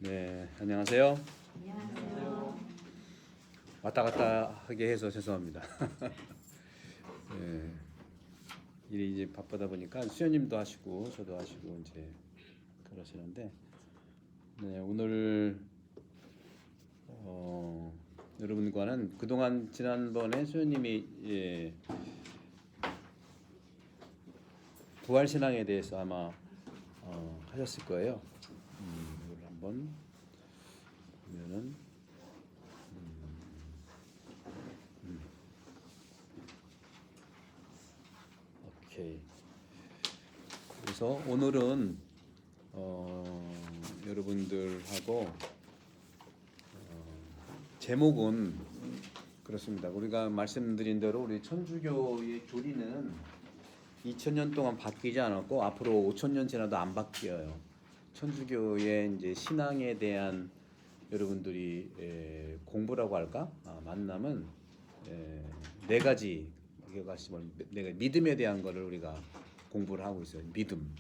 네, 안녕하세요. 안녕하세요. 왔다 갔다 하게 해서 죄송합니다. 네, 일이 이제 바쁘다 보니까 수현님도 하시고 저도 하시고 이제 그러시는데, 네, 오늘 여러분과는 그동안 지난번에 수현님이 부활 신앙에 대해서 아마 하셨을 거예요. 이걸 한번 보면은. 오케이. 그래서 오늘은 여러분들하고 제목은 그렇습니다. 우리가 말씀드린 대로 우리 천주교의 교리는 2000년 동안 바뀌지 않았고 앞으로 5000년 지나도 안 바뀌어요. 천주교의 이제 신앙에 대한 여러분들이 공부라고 할까? 만남은 네 가지 기억하시면 내가 믿음에 대한 거를 우리가 공부를 하고 있어요. 믿음.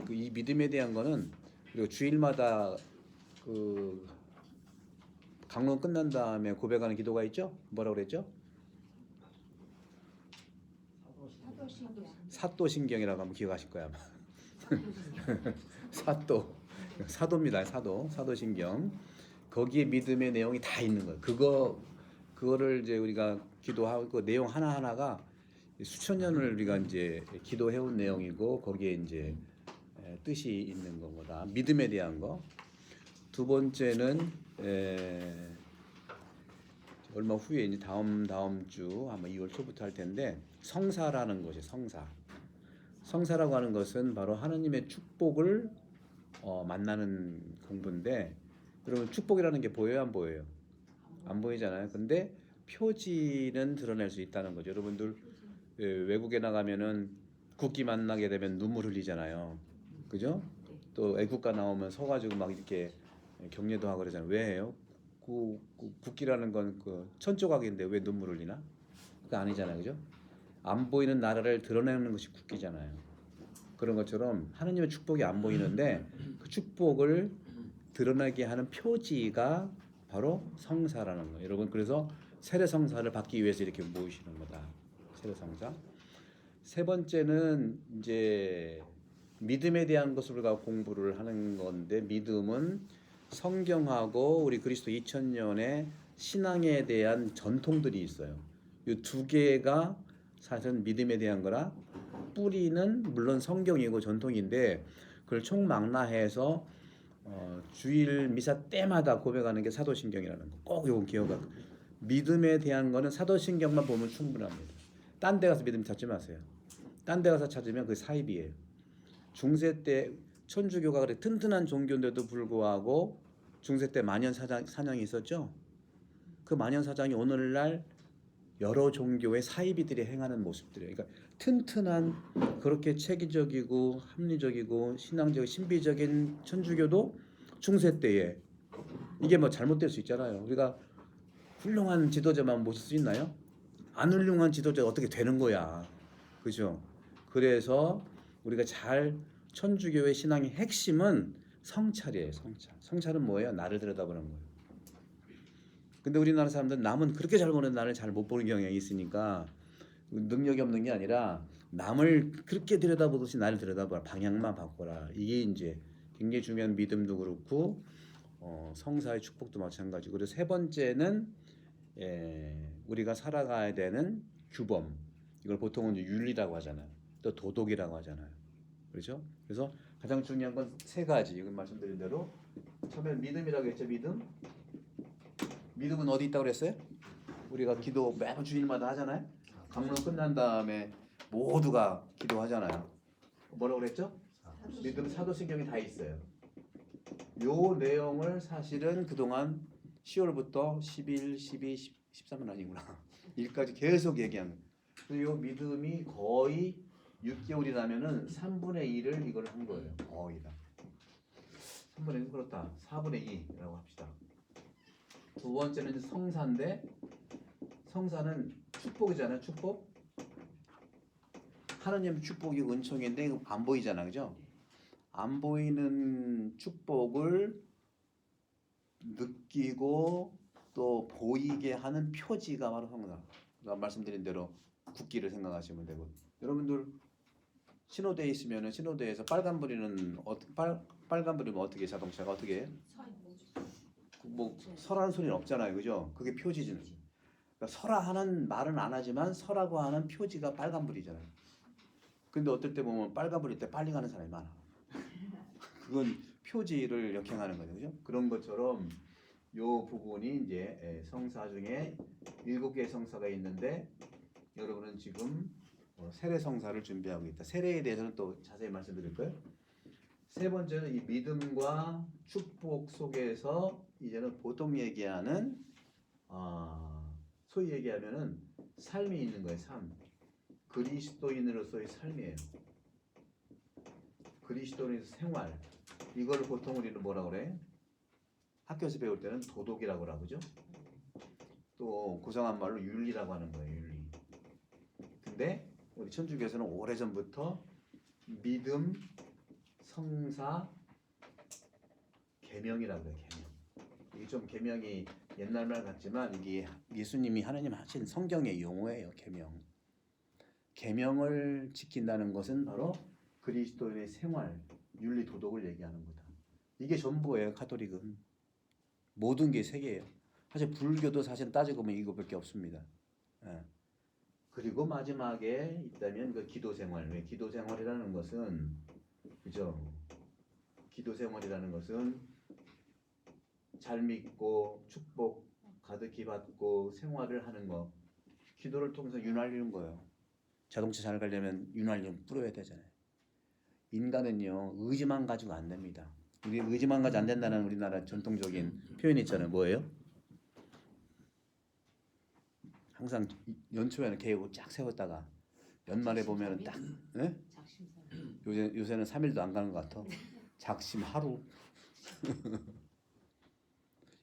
이 믿음에 대한 거는 그리고 주일마다 그 강론 끝난 다음에 고백하는 기도가 있죠? 뭐라고 그랬죠? 사도신경이라고 하면 기억하실 거야 아마. 사도입니다. 사도신경. 거기에 믿음의 내용이 다 있는 거예요. 그거를 이제 우리가 기도하고 그 내용 하나 하나가 수천 년을 우리가 이제 기도해온 내용이고 거기에 이제 뜻이 있는 거다. 믿음에 대한 거. 두 번째는 얼마 후에 이제 다음 주 아마 2월 초부터 할 텐데 성사라는 것이 성사. 성사라고 하는 것은 바로 하느님의 축복을 만나는 공부인데, 여러분 축복이라는 게 보여요, 안 보여요? 안 보이잖아요. 근데 표지는 드러낼 수 있다는 거죠. 여러분들 외국에 나가면은 국기 만나게 되면 눈물 흘리잖아요. 그죠? 또 애국가 나오면 서가지고 막 이렇게 격려도 하고 그러잖아요. 왜 해요? 국기라는 건 그 천조각인데 왜 눈물 흘리나? 그거 아니잖아요. 그죠? 안 보이는 나라를 드러내는 것이 국기잖아요. 그런 것처럼 하느님의 축복이 안 보이는데 그 축복을 드러나게 하는 표지가 바로 성사라는 거예요. 여러분 그래서 세례 성사를 받기 위해서 이렇게 모이시는 거다. 세례 성사. 세 번째는 이제 믿음에 대한 것을 우리가 공부를 하는 건데, 믿음은 성경하고 우리 그리스도 2000년의 신앙에 대한 전통들이 있어요. 이 두 개가 사실은 믿음에 대한 거라, 뿌리는 물론 성경이고 전통인데 그걸 총망라해서 주일 미사 때마다 고백하는 게 사도신경이라는 거. 꼭 이거 기억하고. 믿음에 대한 거는 사도신경만 보면 충분합니다. 딴 데 가서 믿음 찾지 마세요. 딴 데 가서 찾으면 그 사입이에요. 중세 때 천주교가 그래 튼튼한 종교인데도 불구하고 중세 때 만연사냥이 있었죠. 그 만연사냥이 오늘날 여러 종교의 사이비들이 행하는 모습들이에요. 그러니까 튼튼한 그렇게 체계적이고 합리적이고 신앙적 신비적인 천주교도 중세 때에 이게 뭐 잘못될 수 있잖아요. 우리가 훌륭한 지도자만 모실 수 있나요? 안 훌륭한 지도자가 어떻게 되는 거야. 그죠? 그래서 우리가 잘 천주교의 신앙의 핵심은 성찰이에요. 성찰. 성찰은 뭐예요? 나를 들여다보는 거예요. 근데 우리나라 사람들은 남은 그렇게 잘 보는 나를 잘 못 보는 경향이 있으니까 능력이 없는 게 아니라 남을 그렇게 들여다보듯이 나를 들여다보라. 방향만 바꿔라. 이게 이제 굉장히 중요한 믿음도 그렇고 성사의 축복도 마찬가지고. 그리고 세 번째는 우리가 살아가야 되는 규범. 이걸 보통은 윤리라고 하잖아요. 또 도덕이라고 하잖아요. 그렇죠? 그래서 가장 중요한 건 세 가지. 이건 말씀드린 대로 처음에 믿음이라고 했죠. 믿음. 믿음은 어디 있다고 그랬어요? 우리가 기도 매번 주일마다 하잖아요. 강론 끝난 다음에 모두가 기도하잖아요. 뭐라고 그랬죠? 믿음 사도신경이 다 있어요. 요 내용을 사실은 그동안 10월부터 11, 12, 13은 아니구나. 일까지 계속 얘기한. 요 믿음이 거의 6개월이라면은 3분의 1을 이걸 한 거예요. 거의 다. 3분의 1 그렇다. 4분의 2라고 합시다. 두 번째는 성사인데, 성사는 축복이잖아요. 축복. 하나님 축복이 은총인데 안 보이잖아, 그죠? 안 보이는 축복을 느끼고 또 보이게 하는 표지가 바로 성사. 아까 말씀드린 대로 국기를 생각하시면 되고, 여러분들 신호대에 있으면은 신호대에서 빨간불이는 빨간불이면 어떻게 자동차가 어떻게 해? 뭐 서라는 소리는 없잖아요, 그죠? 그게 표지지. 그러니까 서라 하는 말은 안 하지만 서라고 하는 표지가 빨간불이잖아요. 근데 어떨 때 보면 빨간불일 때 빨리 가는 사람이 많아. 그건 표지를 역행하는 거죠, 그죠? 그런 것처럼 요 부분이 이제 성사 중에 7개의 성사가 있는데, 여러분은 지금 세례 성사를 준비하고 있다. 세례에 대해서는 또 자세히 말씀드릴 거예요. 세 번째는 이 믿음과 축복 속에서 이제는 보통 얘기하는 소위 얘기하면은 삶이 있는 거예요. 삶. 그리스도인으로서의 삶이에요. 그리스도인의 생활. 이걸 보통 우리는 뭐라 그래? 학교에서 배울 때는 도덕이라고 하죠. 또 고상한 말로 윤리라고 하는 거예요. 윤리. 근데 우리 천주교에서는 오래전부터 믿음, 성사, 계명이라고 해요. 계명. 이게 좀 계명이 옛날 말 같지만 이게 예수님이 하나님 하신 성경의 용어예요. 계명. 계명을 지킨다는 것은 바로 그리스도인의 생활, 윤리, 도덕을 얘기하는 거다. 이게 전부예요. 가톨릭은. 모든 게 세 개예요. 사실 불교도 사실 따지고 보면 이거밖에 없습니다. 예. 그리고 마지막에 있다면 그 기도 생활. 왜 기도 생활이라는 것은, 그죠? 기도 생활이라는 것은 잘 믿고 축복 가득히 받고 생활을 하는 거. 기도를 통해서 윤활유는 거예요. 자동차 잘 가려면 윤활유 뿌려야 되잖아요. 인간은요, 의지만 가지고 안 됩니다. 우리 의지만 가지고 안 된다는 우리나라 전통적인 표현이 있잖아요. 뭐예요? 항상 연초에는 계획을 쫙 세웠다가 연말에 보면은 딱, 네? 요새는 3일도 안 가는 것 같아. 작심 하루.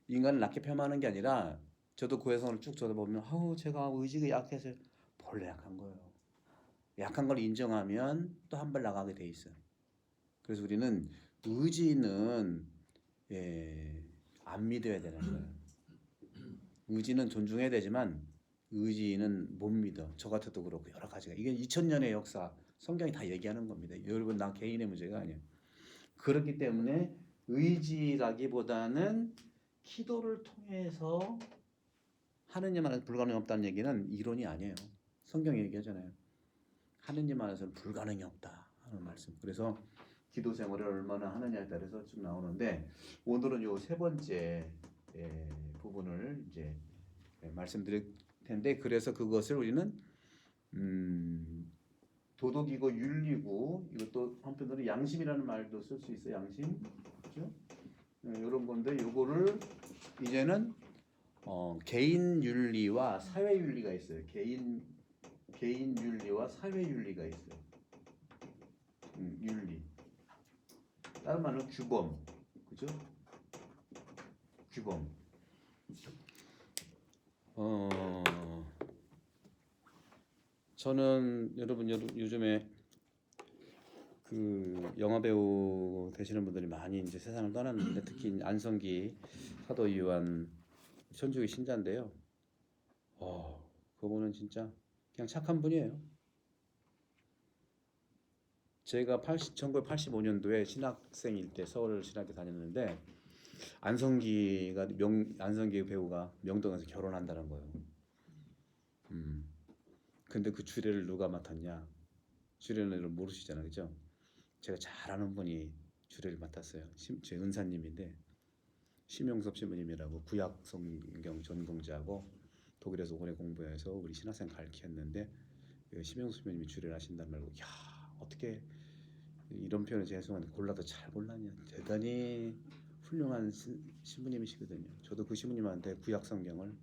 인간을 낮게 폄하하는 게 아니라, 저도 고해성을 쭉 쳐다보면 제가 의지가 약해서 본래 약한 거예요. 약한 걸 인정하면 또 한 발 나가게 돼 있어요. 그래서 우리는 의지는 안 믿어야 되는 거예요. 의지는 존중해야 되지만 의지는 못 믿어. 저 같아도 그렇고 여러 가지가. 이게 2000년의 역사, 성경이 다 얘기하는 겁니다. 여러분, 나 개인의 문제가 아니에요. 그렇기 때문에 의지라기보다는 기도를 통해서 하느님 안에서 불가능이 없다는 얘기는 이론이 아니에요. 성경이 얘기하잖아요. 하느님 안에서는 불가능이 없다 하는 말씀. 그래서 기도 생활을 얼마나 하느냐에 따라서 쭉 나오는데, 오늘은 요 세 번째 부분을 이제 말씀드릴 텐데, 그래서 그것을 우리는 도덕이고 윤리고, 이것도 한편으로 양심이라는 말도 쓸 수 있어요. 양심, 그렇죠? 이런 건데, 요거를 이제는 개인 윤리와 사회 윤리가 있어요. 개인 윤리와 사회 윤리가 있어요. 윤리. 다른 말로 규범, 그죠? 규범. 저는 여러분 요즘에 그 영화 배우 되시는 분들이 많이 이제 세상을 떠났는데, 특히 안성기 사도 요한 천주교 신자인데요. 그분은 진짜 그냥 착한 분이에요. 제가 1985년도에 신학생일 때 서울 신학교 다녔는데, 안성기 배우가 명동에서 결혼한다는 거예요. 근데 그 주례를 누가 맡았냐? 주례를 모르시잖아요, 그죠? 제가 잘 아는 분이 주례를 맡았어요. 제 은사님인데, 심용섭 신부님이라고 구약 성경 전공자고 독일에서 오래 공부해서 우리 신학생 가르쳤는데, 심용섭 신부님이 주례를 하신단 말고, 야, 어떻게 이런 표현을 죄송한데 골라도 잘 골랐냐. 대단히 훌륭한 신부님이시거든요. 저도 그 신부님한테 구약 성경을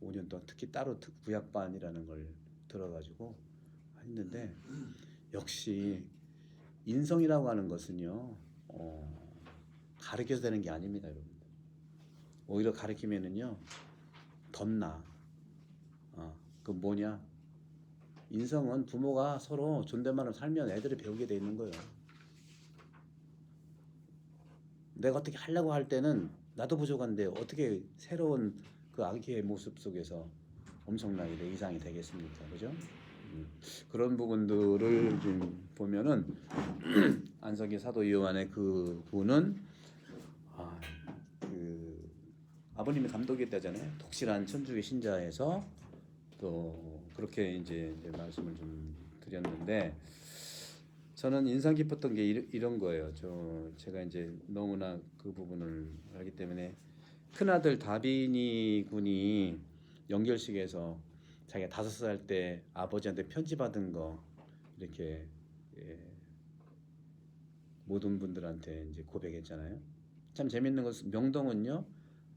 5년 동안 특히 따로 구약반이라는 걸 들어가지고 했는데, 역시 인성이라고 하는 것은요, 가르쳐서 되는 게 아닙니다, 여러분. 오히려 가르치면은요 덧나. 그 뭐냐? 인성은 부모가 서로 존댓말을 살면 애들이 배우게 돼 있는 거예요. 내가 어떻게 하려고 할 때는 나도 부족한데 어떻게 새로운 그 아기의 모습 속에서 엄청나게 내 이상이 되겠습니까? 그죠? 그런 부분들을 좀 보면은 안석기 사도 요한의 그 분은 아, 그 아버님의 감독이었다잖아요. 독실한 천주교 신자에서 또 그렇게 이제 말씀을 좀 드렸는데 저는 인상 깊었던 게 이런 거예요. 제가 이제 너무나 그 부분을 알기 때문에 큰아들 다비니 군이 연결식에서 자기가 5살 때 아버지한테 편지 받은 거 이렇게 예, 모든 분들한테 이제 고백했잖아요. 참 재밌는 것은 명동은요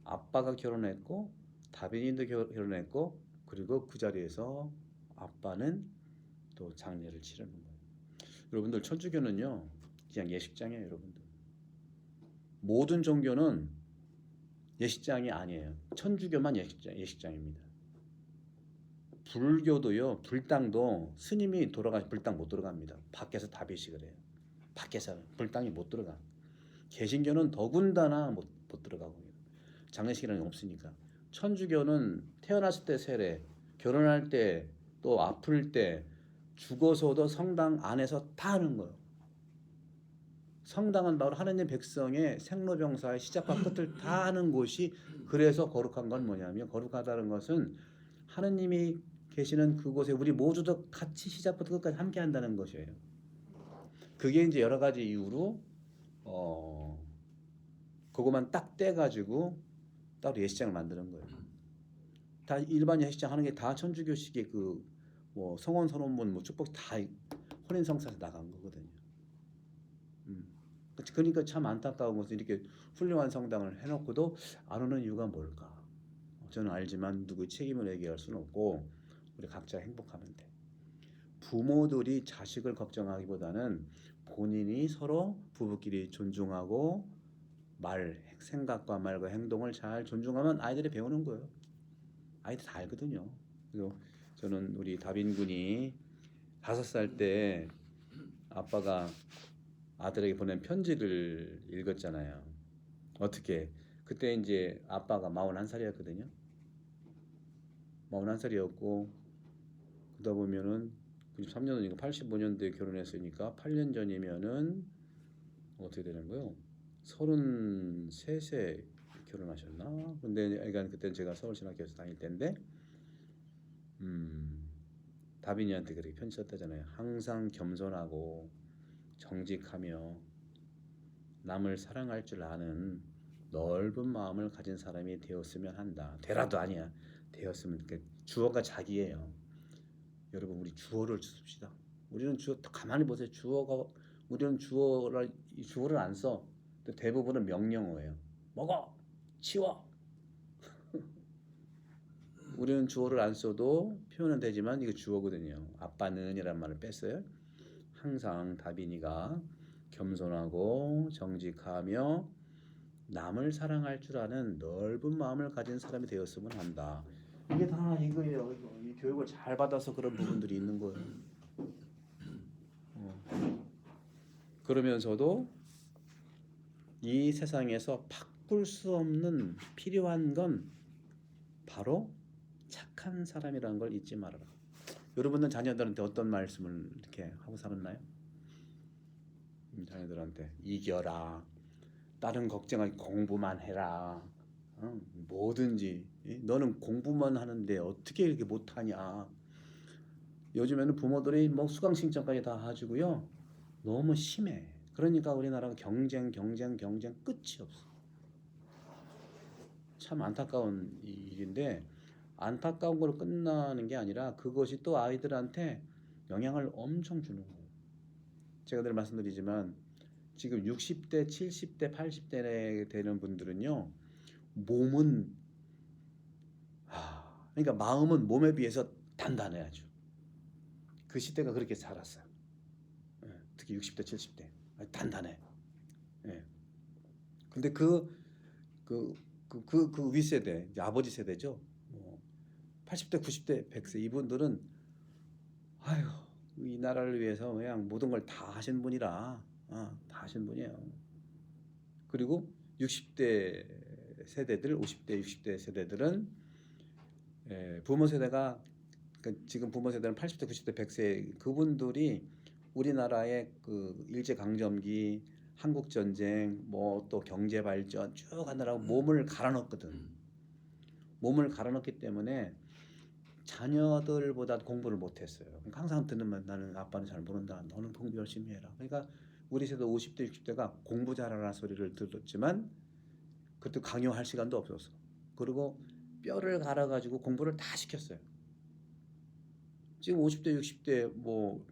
아빠가 결혼했고 다빈이도 결혼했고 그리고 그 자리에서 아빠는 또 장례를 치르는 거예요. 여러분들 천주교는요 그냥 예식장이에요. 여러분들 모든 종교는 예식장이 아니에요. 천주교만 예식장입니다. 불교도요 불당도 스님이 돌아가서 불당 못 들어갑니다. 밖에서 다비식을 해요. 밖에서 불당이 못 들어가. 개신교는 더군다나 못 들어가고 장례식이라는 게 없으니까. 천주교는 태어났을 때 세례, 결혼할 때, 또 아플 때, 죽어서도 성당 안에서 다 하는 거예요. 성당은 바로 하느님 백성의 생로병사의 시작과 끝을 다 하는 곳이 그래서 거룩한 건 뭐냐면 거룩하다는 것은 하느님이 계시는 그곳에 우리 모두도 같이 시작부터 끝까지 함께 한다는 것이에요. 그게 이제 여러 가지 이유로 그것만 딱 떼가지고 따로 예식장을 만드는 거예요. 다 일반 예식장 하는 게 다 천주교식의 그 뭐 성원 선언문 뭐 축복 다 혼인 성사에서 나간 거거든요. 그러니까 참 안타까운 것은 이렇게 훌륭한 성당을 해놓고도 안 오는 이유가 뭘까? 저는 알지만 누구의 책임을 얘기할 수는 없고 우리 각자 행복하면 돼. 부모들이 자식을 걱정하기보다는 본인이 서로 부부끼리 존중하고 생각과 말과 행동을 잘 존중하면 아이들이 배우는 거예요. 아이들 다 알거든요. 그래서 저는 우리 다빈 군이 5살 때 아빠가 아들에게 보낸 편지를 읽었잖아요. 어떻게? 그때 이제 아빠가 41살이었거든요. 41살이었고 그러다 보면은 93년이니까 85년도에 결혼했으니까 8년 전이면은 어떻게 되는 거예요? 33세 결혼하셨나? 근데 그러니까 그때 제가 서울신학교에서 다닐 때인데 다빈이한테 그렇게 편지 썼다잖아요. 항상 겸손하고 정직하며 남을 사랑할 줄 아는 넓은 마음을 가진 사람이 되었으면 한다. 되라도 아니야. 되었으면 주어가 자기예요. 여러분 우리 주어를 씁시다. 우리는 주어 가만히 보세요. 우리는 주어를 안 써. 대부분은 명령어예요. 먹어, 치워. 우리는 주어를 안 써도 표현은 되지만 이거 주어거든요. 아빠는이란 말을 뺐어요. 항상 다빈이가 겸손하고 정직하며 남을 사랑할 줄 아는 넓은 마음을 가진 사람이 되었으면 한다. 이게 다 이거예요. 이 교육을 잘 받아서 그런 부분들이 있는 거예요. 그러면서도 이 세상에서 바꿀 수 없는 필요한 건 바로 착한 사람이라는 걸 잊지 말아라. 여러분은 자녀들한테 어떤 말씀을 이렇게 하고 살았나요? 자녀들한테 이겨라. 다른 걱정하기 공부만 해라. 뭐든지 너는 공부만 하는데 어떻게 이렇게 못하냐. 요즘에는 부모들이 뭐 수강 신청까지 다 해주고요. 너무 심해. 그러니까 우리나라가 경쟁 끝이 없어. 참 안타까운 일인데 안타까운 걸로 끝나는 게 아니라 그것이 또 아이들한테 영향을 엄청 주는 거예요. 제가 늘 말씀드리지만 지금 60대, 70대, 80대 되는 분들은요. 몸은 그러니까 마음은 몸에 비해서 단단해야죠. 그 시대가 그렇게 살았어요. 특히 60대, 70대 단단해. 근데 그 윗세대, 이제 아버지 세대죠. 80대, 90대, 100세 이분들은 아유 이 나라를 위해서 그냥 모든 걸 다 하신 분이라 다 하신 분이에요. 그리고 60대 세대들, 50대, 60대 세대들은 부모 세대가 그러니까 지금 부모 세대는 80대, 90대, 100세 그분들이 우리나라의 그 일제 강점기, 한국 전쟁, 뭐 또 경제 발전 쭉 하느라고 몸을 갈아 넣었거든. 몸을 갈아 넣었기 때문에 자녀들보다 공부를 못했어요. 그러니까 항상 듣는 말 나는 아빠는 잘 모른다. 너는 공부 열심히 해라. 그러니까 우리 세대 50대, 60대가 공부 잘하라는 소리를 들었지만 그때 강요할 시간도 없었어. 그리고 뼈를 갈아가지고 공부를 다 시켰어요. 지금 50대, 60대, 뭐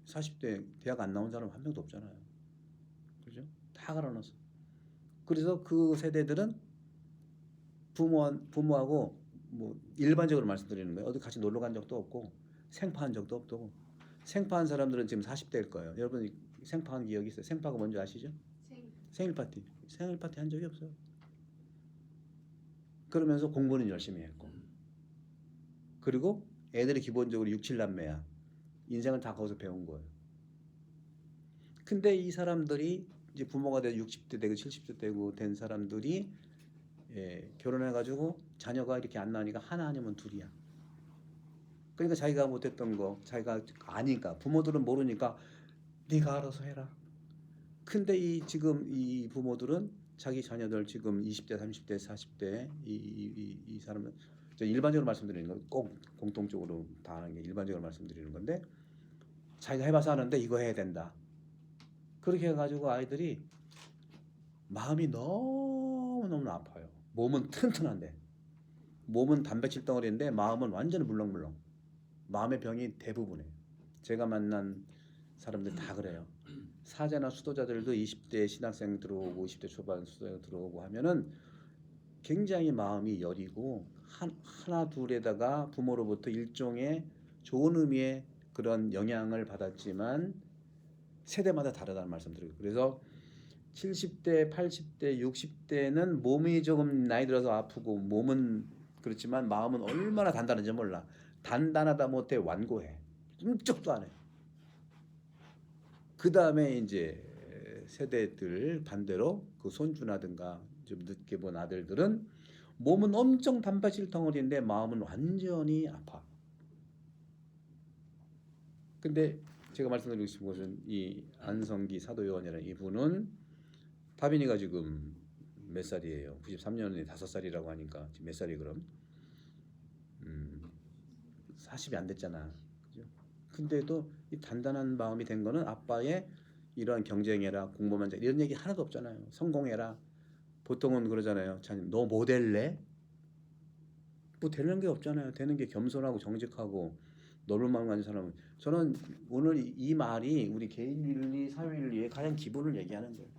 40대 대학 안 나온 사람 한 명도 없잖아요. 그죠? 다 갈아넣었어. 그래서 그 세대들은 부모하고 뭐 일반적으로 말씀드리는 거예요. 어디 같이 놀러 간 적도 없고 생파한 적도 없고 생파한 사람들은 지금 40대일 거예요. 여러분 생파한 기억이 있어요? 생파가 뭔지 아시죠? 생일 파티. 생일 파티 한 적이 없어요. 그러면서 공부는 열심히 했고 그리고 애들이 기본적으로 6, 7남매야. 인생을 다 거기서 배운 거예요. 근데 이 사람들이 이제 부모가 돼서 60대 되고 70대 되고 된 사람들이 결혼해가지고 자녀가 이렇게 안 나오니까 하나 아니면 둘이야. 그러니까 자기가 못했던 거 자기가 아니까 부모들은 모르니까 네가 알아서 해라. 근데 지금 이 부모들은 자기 자녀들 지금 20대, 30대, 40대 이 사람은 일반적으로 말씀드리는 거 꼭 공통적으로 다 하는 게 일반적으로 말씀드리는 건데 자기가 해봐서 하는데 이거 해야 된다. 그렇게 해가지고 아이들이 마음이 너무너무 아파요. 몸은 튼튼한데 몸은 단백질 덩어리인데 마음은 완전히 물렁물렁. 마음의 병이 대부분이에요. 제가 만난 사람들 다 그래요. 사제나 수도자들도 20대 신학생 들어오고 20대 초반 수도자 들어오고 하면은 굉장히 마음이 여리고 하나 둘에다가 부모로부터 일종의 좋은 의미의 그런 영향을 받았지만 세대마다 다르다는 말씀드리고 그래서 70대, 80대, 60대는 몸이 조금 나이 들어서 아프고 몸은 그렇지만 마음은 얼마나 단단한지 몰라. 단단하다 못해 완고해. 꿈쩍도 안 해. 그 다음에 이제 세대들 반대로 그 손주나든가 좀 늦게 본 아들들은 몸은 엄청 단백질 덩어리인데 마음은 완전히 아파. 근데 제가 말씀드리고 싶은 것은 이 안성기 사도요한이라는 이분은 다빈이가 지금 몇 살이에요? 93년에 5살이라고 하니까 지금 몇 살이 그럼? 40이 안 됐잖아. 그죠? 근데도 이 단단한 마음이 된 거는 아빠의 이런 경쟁해라, 공부만 잘 이런 얘기 하나도 없잖아요. 성공해라. 보통은 그러잖아요. 자님, 너 뭐 될래? 뭐 되는 게 없잖아요. 되는 게 겸손하고 정직하고 넓은 마음 가진 사람은 저는 오늘 이 말이 우리 개인 윤리, 사회 윤리의 가장 기본을 얘기하는 거예요.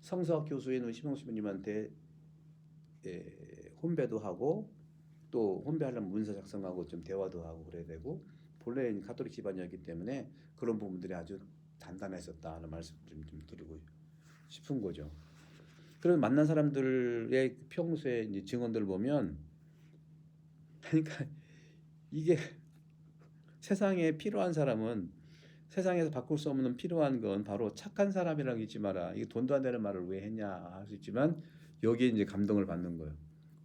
성서학 교수인 우리 심홍수님한테 혼배도 하고 또 혼배하려면 문서 작성하고 좀 대화도 하고 그래야 되고 본래 가톨릭 집안이었기 때문에 그런 부분들이 아주 단단했었다는 말씀 좀 드리고 싶은 거죠. 그래서 만난 사람들의 평소에 이제 증언들을 보면 그러니까 이게 세상에 필요한 사람은 세상에서 바꿀 수 없는 필요한 건 바로 착한 사람이라고 잊지 마라. 이게 돈도 안 되는 말을 왜 했냐 할 수 있지만 여기에 이제 감동을 받는 거예요.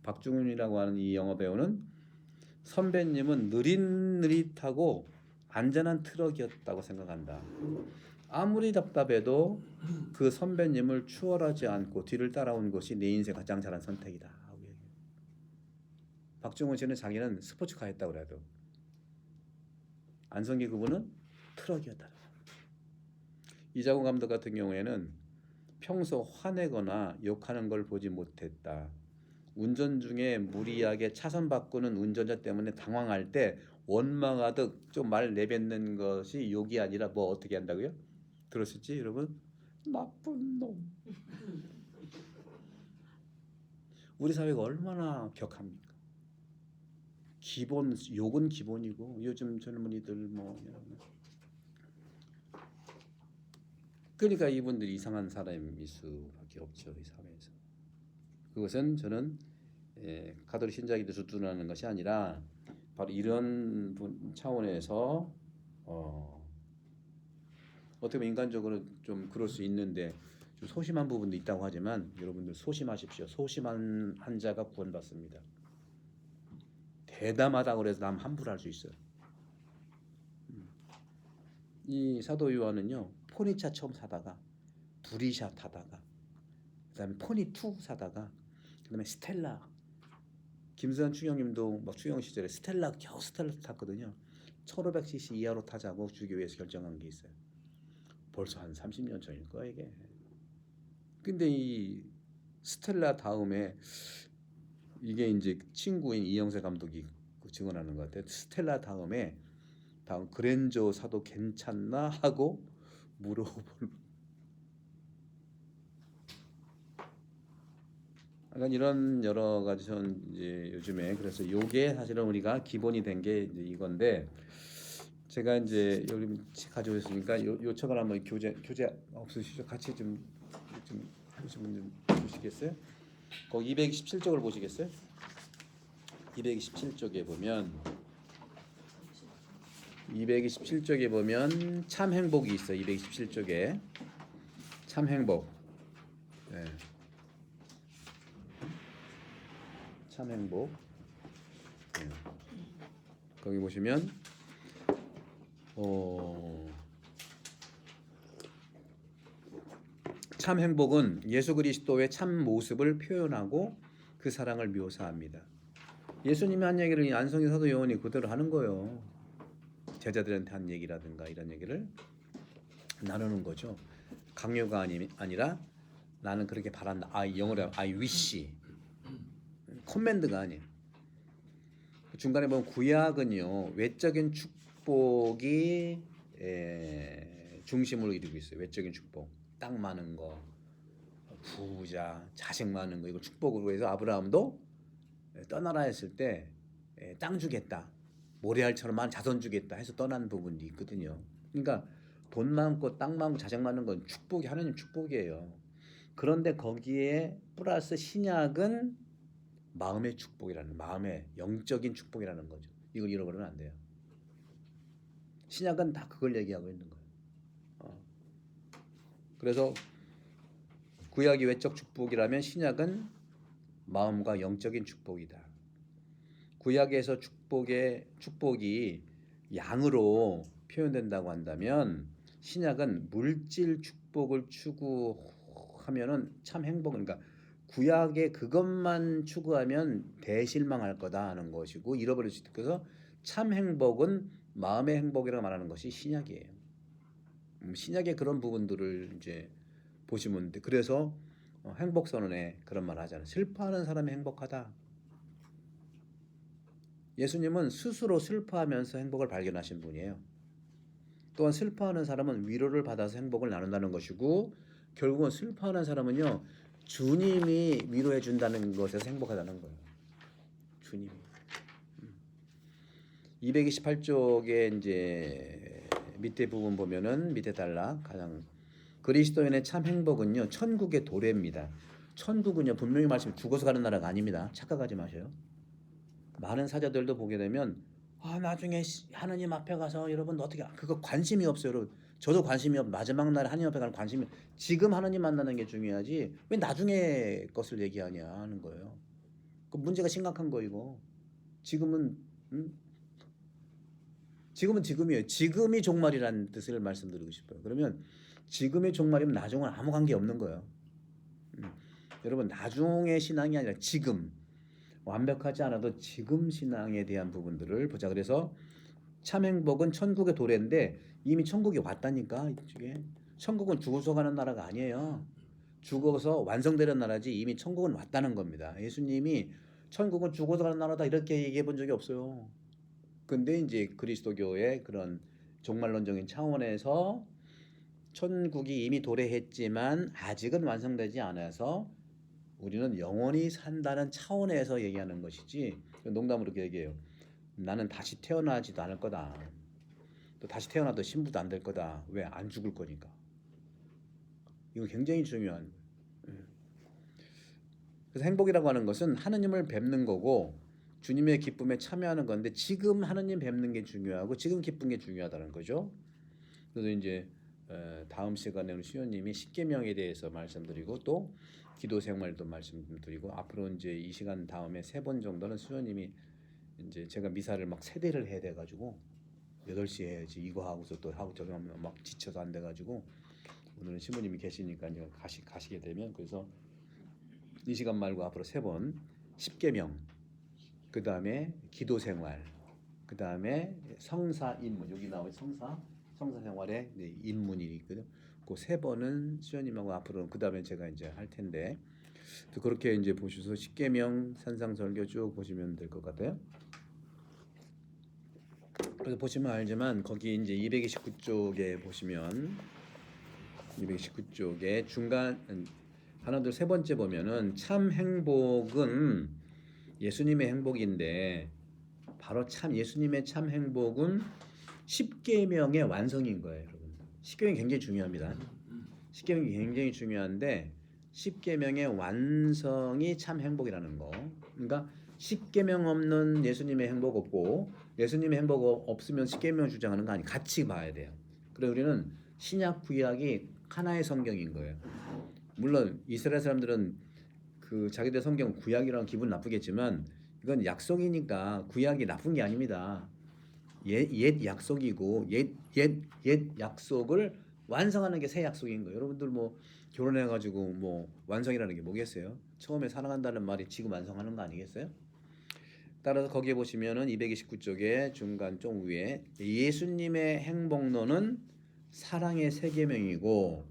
박중훈이라고 하는 이 영화 배우는 선배님은 느릿느릿하고 안전한 트럭이었다고 생각한다. 아무리 답답해도 그 선배님을 추월하지 않고 뒤를 따라온 것이 내 인생 가장 잘한 선택이다. 하고 얘기해요. 박중훈 씨는 자기는 스포츠카 했다고 그래도 안성기 그분은 트럭이었다. 이장우 감독 같은 경우에는 평소 화내거나 욕하는 걸 보지 못했다. 운전 중에 무리하게 차선 바꾸는 운전자 때문에 당황할 때 원망하듯 좀 말 내뱉는 것이 욕이 아니라 뭐 어떻게 한다고요? 들었었지 여러분? 나쁜 놈. 우리 사회가 얼마나 격합니까? 기본 욕은 기본이고 요즘 젊은이들 뭐 그러니까 이분들이 이상한 사람일 수밖에 없죠 이 사회에서. 그것은 저는 가톨릭 신자에게 두둔하는 것이 아니라 바로 이런 차원에서 어떻게 보면 인간적으로 좀 그럴 수 있는데 좀 소심한 부분도 있다고 하지만 여러분들 소심하십시오. 소심한 한 자가 구원받습니다. 대담하다고 그래서 남 함부로 할 수 있어요. 이 사도 요한은요 포니차 처음 사다가 두리샷 타다가 그다음에 포니2 사다가 그다음에 스텔라 김수현 추경님도 막 추경 시절에 스텔라 겨우 스텔라 탔거든요. 1500cc 이하로 타자고 주교회에서 결정한 게 있어요. 벌써 한 30년 전일 거야 이게. 근데 이 스텔라 다음에 이게 이제 친구인 이영세 감독이 증언하는 것 같아요. 스텔라 다음 그랜저 사도 괜찮나 하고 물어볼. 약간 이런 여러 가지 전 이제 요즘에 그래서 요게 사실은 우리가 기본이 된 게 이제 이건데 제가 이제 여기 가져오셨으니까 요 책을 한번 교재 없으시죠? 같이 좀 하시는 분 좀 보시겠어요? 거기 227쪽을 보시겠어요? 227쪽에 보면 참 행복이 있어요. 227쪽에 참 행복. 네. 참 행복. 네. 거기 보시면 참 행복은 예수 그리스도의 참 모습을 표현하고 그 사랑을 묘사합니다. 예수님이 한 얘기를 안성희 사도 요원이 그대로 하는 거예요. 제자들한테 한 얘기라든가 이런 얘기를 나누는 거죠. 강요가 아니라 나는 그렇게 바란다. 영어로 I wish. 커맨드가 아니에요. 중간에 보면 구약은요 외적인 축복이 중심으로 이루고 있어요. 외적인 축복, 땅 많은 거, 부자, 자식 많은 거 이거 축복으로 해서 아브라함도 떠나라 했을 때 땅 주겠다, 모래알처럼 많은 자손 주겠다 해서 떠난 부분도 있거든요. 그러니까 돈 많고 땅 많고 자식 많은 건 축복이 하나님 축복이에요. 그런데 거기에 플러스 신약은 마음의 축복이라는 마음의 영적인 축복이라는 거죠. 이걸 잃어버리면 안 돼요. 신약은 다 그걸 얘기하고 있는 거예요. 그래서 구약이 외적 축복이라면 신약은 마음과 영적인 축복이다. 구약에서 축복이 양으로 표현된다고 한다면 신약은 물질 축복을 추구하면은 참 행복. 그러니까 구약의 그것만 추구하면 대실망할 거다 하는 것이고 잃어버릴 수 있다. 그래서 참 행복은 마음의 행복이라고 말하는 것이 신약이에요. 신약의 그런 부분들을 이제 보시면 돼. 그래서 행복 선언에 그런 말 하잖아요. 슬퍼하는 사람이 행복하다. 예수님은 스스로 슬퍼하면서 행복을 발견하신 분이에요. 또한 슬퍼하는 사람은 위로를 받아서 행복을 나눈다는 것이고 결국은 슬퍼하는 사람은요 주님이 위로해 준다는 것에서 행복하다는 거예요. 주님이. 228쪽에 이제 밑에 부분 보면은 밑에 단락 가장 그리스도인의 참 행복은요 천국의 도래입니다. 천국은요 분명히 말씀 죽어서 가는 나라가 아닙니다. 착각하지 마세요. 많은 사자들도 보게 되면 나중에 하느님 앞에 가서 여러분 어떻게 그거 관심이 없어요. 여러분 저도 관심이 없. 마지막 날 하느님 앞에 가는 관심이 지금 하느님 만나는 게 중요하지 왜 나중에 것을 얘기하냐 하는 거예요. 그 문제가 심각한 거 이거. 지금은 지금은 지금이에요. 지금이 종말이라는 뜻을 말씀드리고 싶어요. 그러면 지금의 종말이면 나중은 아무 관계 없는 거예요. 여러분 나중의 신앙이 아니라 지금 완벽하지 않아도 지금 신앙에 대한 부분들을 보자. 그래서 참 행복은 천국의 도래인데 이미 천국이 왔다니까. 이쪽에 천국은 죽어서 가는 나라가 아니에요. 죽어서 완성되는 나라지 이미 천국은 왔다는 겁니다. 예수님이 천국은 죽어서 가는 나라다 이렇게 얘기해 본 적이 없어요. 근데 이제 그리스도교의 그런 종말론적인 차원에서 천국이 이미 도래했지만 아직은 완성되지 않아서 우리는 영원히 산다는 차원에서 얘기하는 것이지 농담으로 이렇게 얘기해요. 나는 다시 태어나지도 않을 거다. 또 다시 태어나도 신부도 안 될 거다. 왜? 안 죽을 거니까. 이거 굉장히 중요한 거예요. 그래서 행복이라고 하는 것은 하느님을 뵙는 거고 주님의 기쁨에 참여하는 건데 지금 하느님 뵙는 게 중요하고 지금 기쁜 게 중요하다는 거죠. 그래서 이제 다음 시간에는 수요님이 십계명에 대해서 말씀드리고 또 기도 생활도 말씀드리고 앞으로 이제 이 시간 다음에 3번 정도는 수요님이 이제 제가 미사를 막 세대를 해야 돼 가지고 8시에 해야지 이거 하고서 또 하고 저거 하면 막 지쳐서 안 돼 가지고 오늘은 신부님이 계시니까 이제 가시게 되면 그래서 이 시간 말고 앞으로 3번 십계명 그다음에 기도 생활 그다음에 성사 입문 여기 나와 성사 생활에 입문이 있거든. 그 3번은 수연님하고 앞으로 그다음에 제가 이제 할 텐데 또 그렇게 이제 보셔서 십계명 산상설교 쭉 보시면 될 것 같아요. 그래서 보시면 알지만 거기 이제 229쪽에 보시면 219쪽에 중간 하나 둘 세 번째 보면은 참 행복은 예수님의 행복인데 바로 참 예수님의 참 행복은 십계명의 완성인 거예요, 여러분. 십계명이 굉장히 중요합니다. 십계명이 굉장히 중요한데 십계명의 완성이 참 행복이라는 거. 그러니까 십계명 없는 예수님의 행복 없고 예수님의 행복 없으면 십계명 주장하는 거 아니 같이 봐야 돼요. 그래 우리는 신약 구약이 하나의 성경인 거예요. 물론 이스라엘 사람들은 그 자기들 성경 구약이랑 기분 나쁘겠지만 이건 약속이니까 구약이 나쁜 게 아닙니다. 옛 약속이고 옛 약속을 완성하는 게 새 약속인 거예요. 여러분들 뭐 결혼해가지고 뭐 완성이라는 게 뭐겠어요? 처음에 사랑한다는 말이 지금 완성하는 거 아니겠어요? 따라서 거기에 보시면은 229쪽에 중간 좀 위에 예수님의 행복론은 사랑의 세계명이고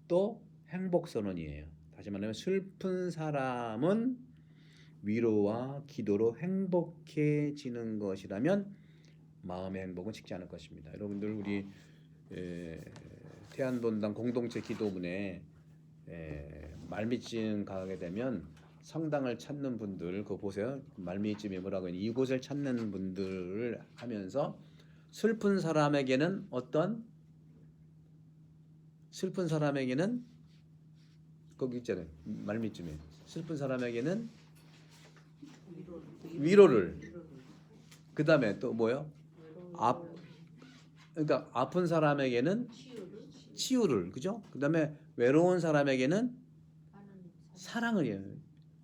또 행복선언이에요. 다시 말하면 슬픈 사람은 위로와 기도로 행복해지는 것이라면 마음의 행복은 식지 않을 것입니다. 여러분들 우리 태안본당 공동체 기도문에 말미쯤 가게 되면 성당을 찾는 분들 그거 보세요. 말미쯤이 뭐라고 했니? 이곳을 찾는 분들을 하면서 슬픈 사람에게는 거기 있잖아요. 말미쯤에 슬픈 사람에게는 위로를 그 다음에 또 뭐요? 그러니까 아픈 사람에게는 치유를 그죠? 그 다음에 외로운 사람에게는 사랑을 해요.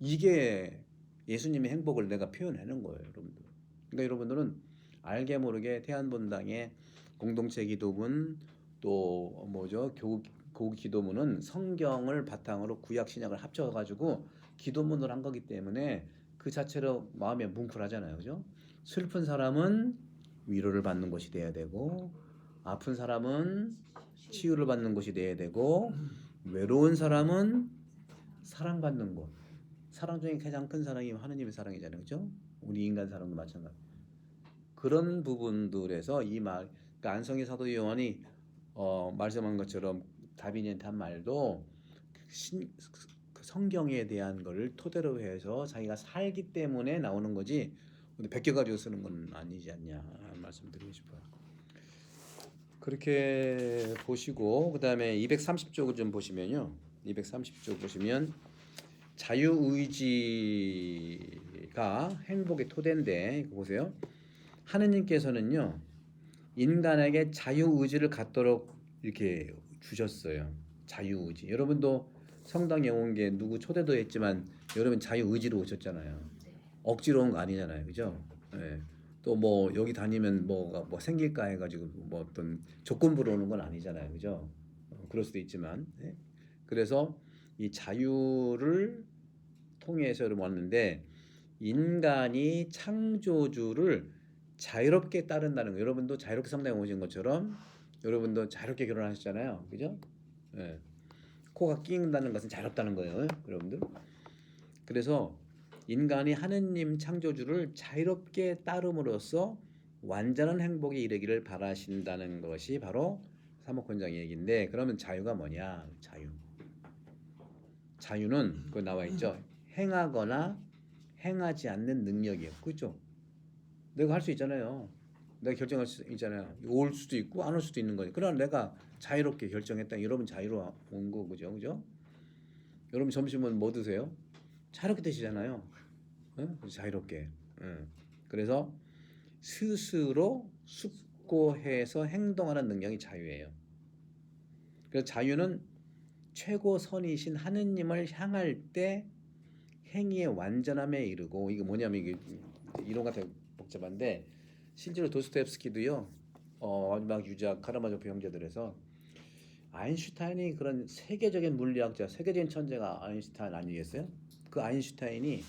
이게 예수님의 행복을 내가 표현하는 거예요, 여러분들. 그러니까 여러분들은 알게 모르게 태안본당의 공동체 기도문 또 뭐죠? 교우 기도문은 성경을 바탕으로 구약 신약을 합쳐가지고 기도문을 한 거기 때문에 그 자체로 마음에 뭉클하잖아요, 그죠? 슬픈 사람은 위로를 받는 것이 돼야 되고 아픈 사람은 치유를 받는 것이 돼야 되고 외로운 사람은 사랑받는 것. 사랑 중에 가장 큰 사랑이 하느님의 사랑이잖아요, 그렇죠? 우리 인간 사랑도 마찬가지. 그런 부분들에서 그러니까 안성희 사도 요한이 말씀한 것처럼 다빈이한테 한 말도 그 성경에 대한 것을 토대로 해서 자기가 살기 때문에 나오는 거지. 근데 베껴가지고 쓰는 건 아니지 않냐 말씀드리고 싶어요. 그렇게 보시고 그 다음에 230쪽을 좀 보시면요. 230쪽 보시면 자유의지가 행복의 토대인데 보세요. 하느님께서는요. 인간에게 자유의지를 갖도록 이렇게 주셨어요. 자유의지. 여러분도 성당에 온 게 누구 초대도 했지만 여러분 자유의지로 오셨잖아요. 억지로 온 거 아니잖아요. 그죠? 네. 또 뭐 여기 다니면 뭐 생길까 해가지고 뭐 어떤 조건부로 오는 건 아니잖아요. 그죠? 그럴 수도 있지만 네. 그래서 이 자유를 통해서 왔는데 인간이 창조주를 자유롭게 따른다는 거. 여러분도 자유롭게 성당에 오신 것처럼 여러분도 자유롭게 결혼하셨잖아요. 그죠? 네. 코가 끼인다는 것은 자유롭다는 거예요. 여러분들. 그래서 인간이 하느님 창조주를 자유롭게 따름으로써 완전한 행복에 이르기를 바라신다는 것이 바로 사목권장의 얘기인데 그러면 자유가 뭐냐? 자유는 그 나와 있죠. 행하거나 행하지 않는 능력이에요. 그렇죠? 내가 할 수 있잖아요. 내가 결정할 수 있잖아요. 올 수도 있고 안 올 수도 있는 거예요. 그러나 내가 자유롭게 결정했다. 여러분 자유로 온 거죠. 그죠? 여러분 점심은 뭐 드세요? 자유롭게 드시잖아요. 자유롭게. 그래서 스스로 숙고해서 행동하는 능력이 자유예요. 그래서 자유는 최고 선이신 하느님을 향할 때 행위의 완전함에 이르고, 이게 뭐냐면 이게 이론 같은 복잡한데 실제로 도스토옙스키도요. 마지막 유작 카라마조프 형제들에서 아인슈타인이 그런 세계적인 물리학자, 세계적인 천재가 아인슈타인 아니겠어요? 그 아인슈타인이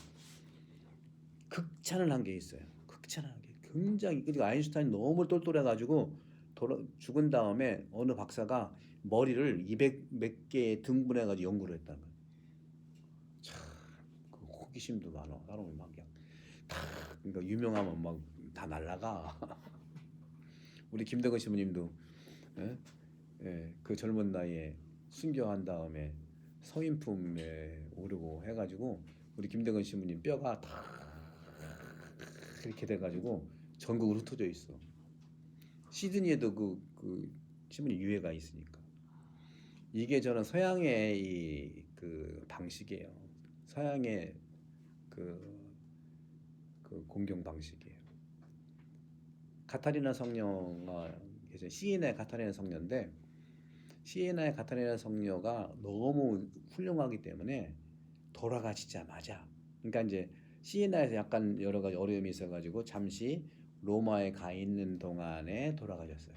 극찬을 한 게 있어요. 극찬을 한 게 굉장히, 그리고 아인슈타인이 너무 똘똘해가지고 죽은 다음에 어느 박사가 머리를 200 몇 개의 등분해가지고 연구를 했다는 거예요. 참, 그 호기심도 많아. 사람이 막 그냥 다, 그러니까 유명하면 막 다 날라가. 우리 김대건 신부님도 예? 예, 그 젊은 나이에 순교한 다음에 서인품에 오르고 해가지고 우리 김대건 신부님 뼈가 다 이렇게 돼가지고 전국으로 흩어져 있어. 시드니에도 그 신부님 유해가 있으니까. 이게 저는 서양의 그 방식이에요. 서양의 그 공경 방식이에요. 카타리나 성녀가 이제 시에나의 카타리나 성녀인데 시에나의 카타리나 성녀가 너무 훌륭하기 때문에 돌아가시자마자, 그러니까 이제 시에나에서 약간 여러 가지 어려움이 있어가지고 잠시 로마에 가 있는 동안에 돌아가셨어요.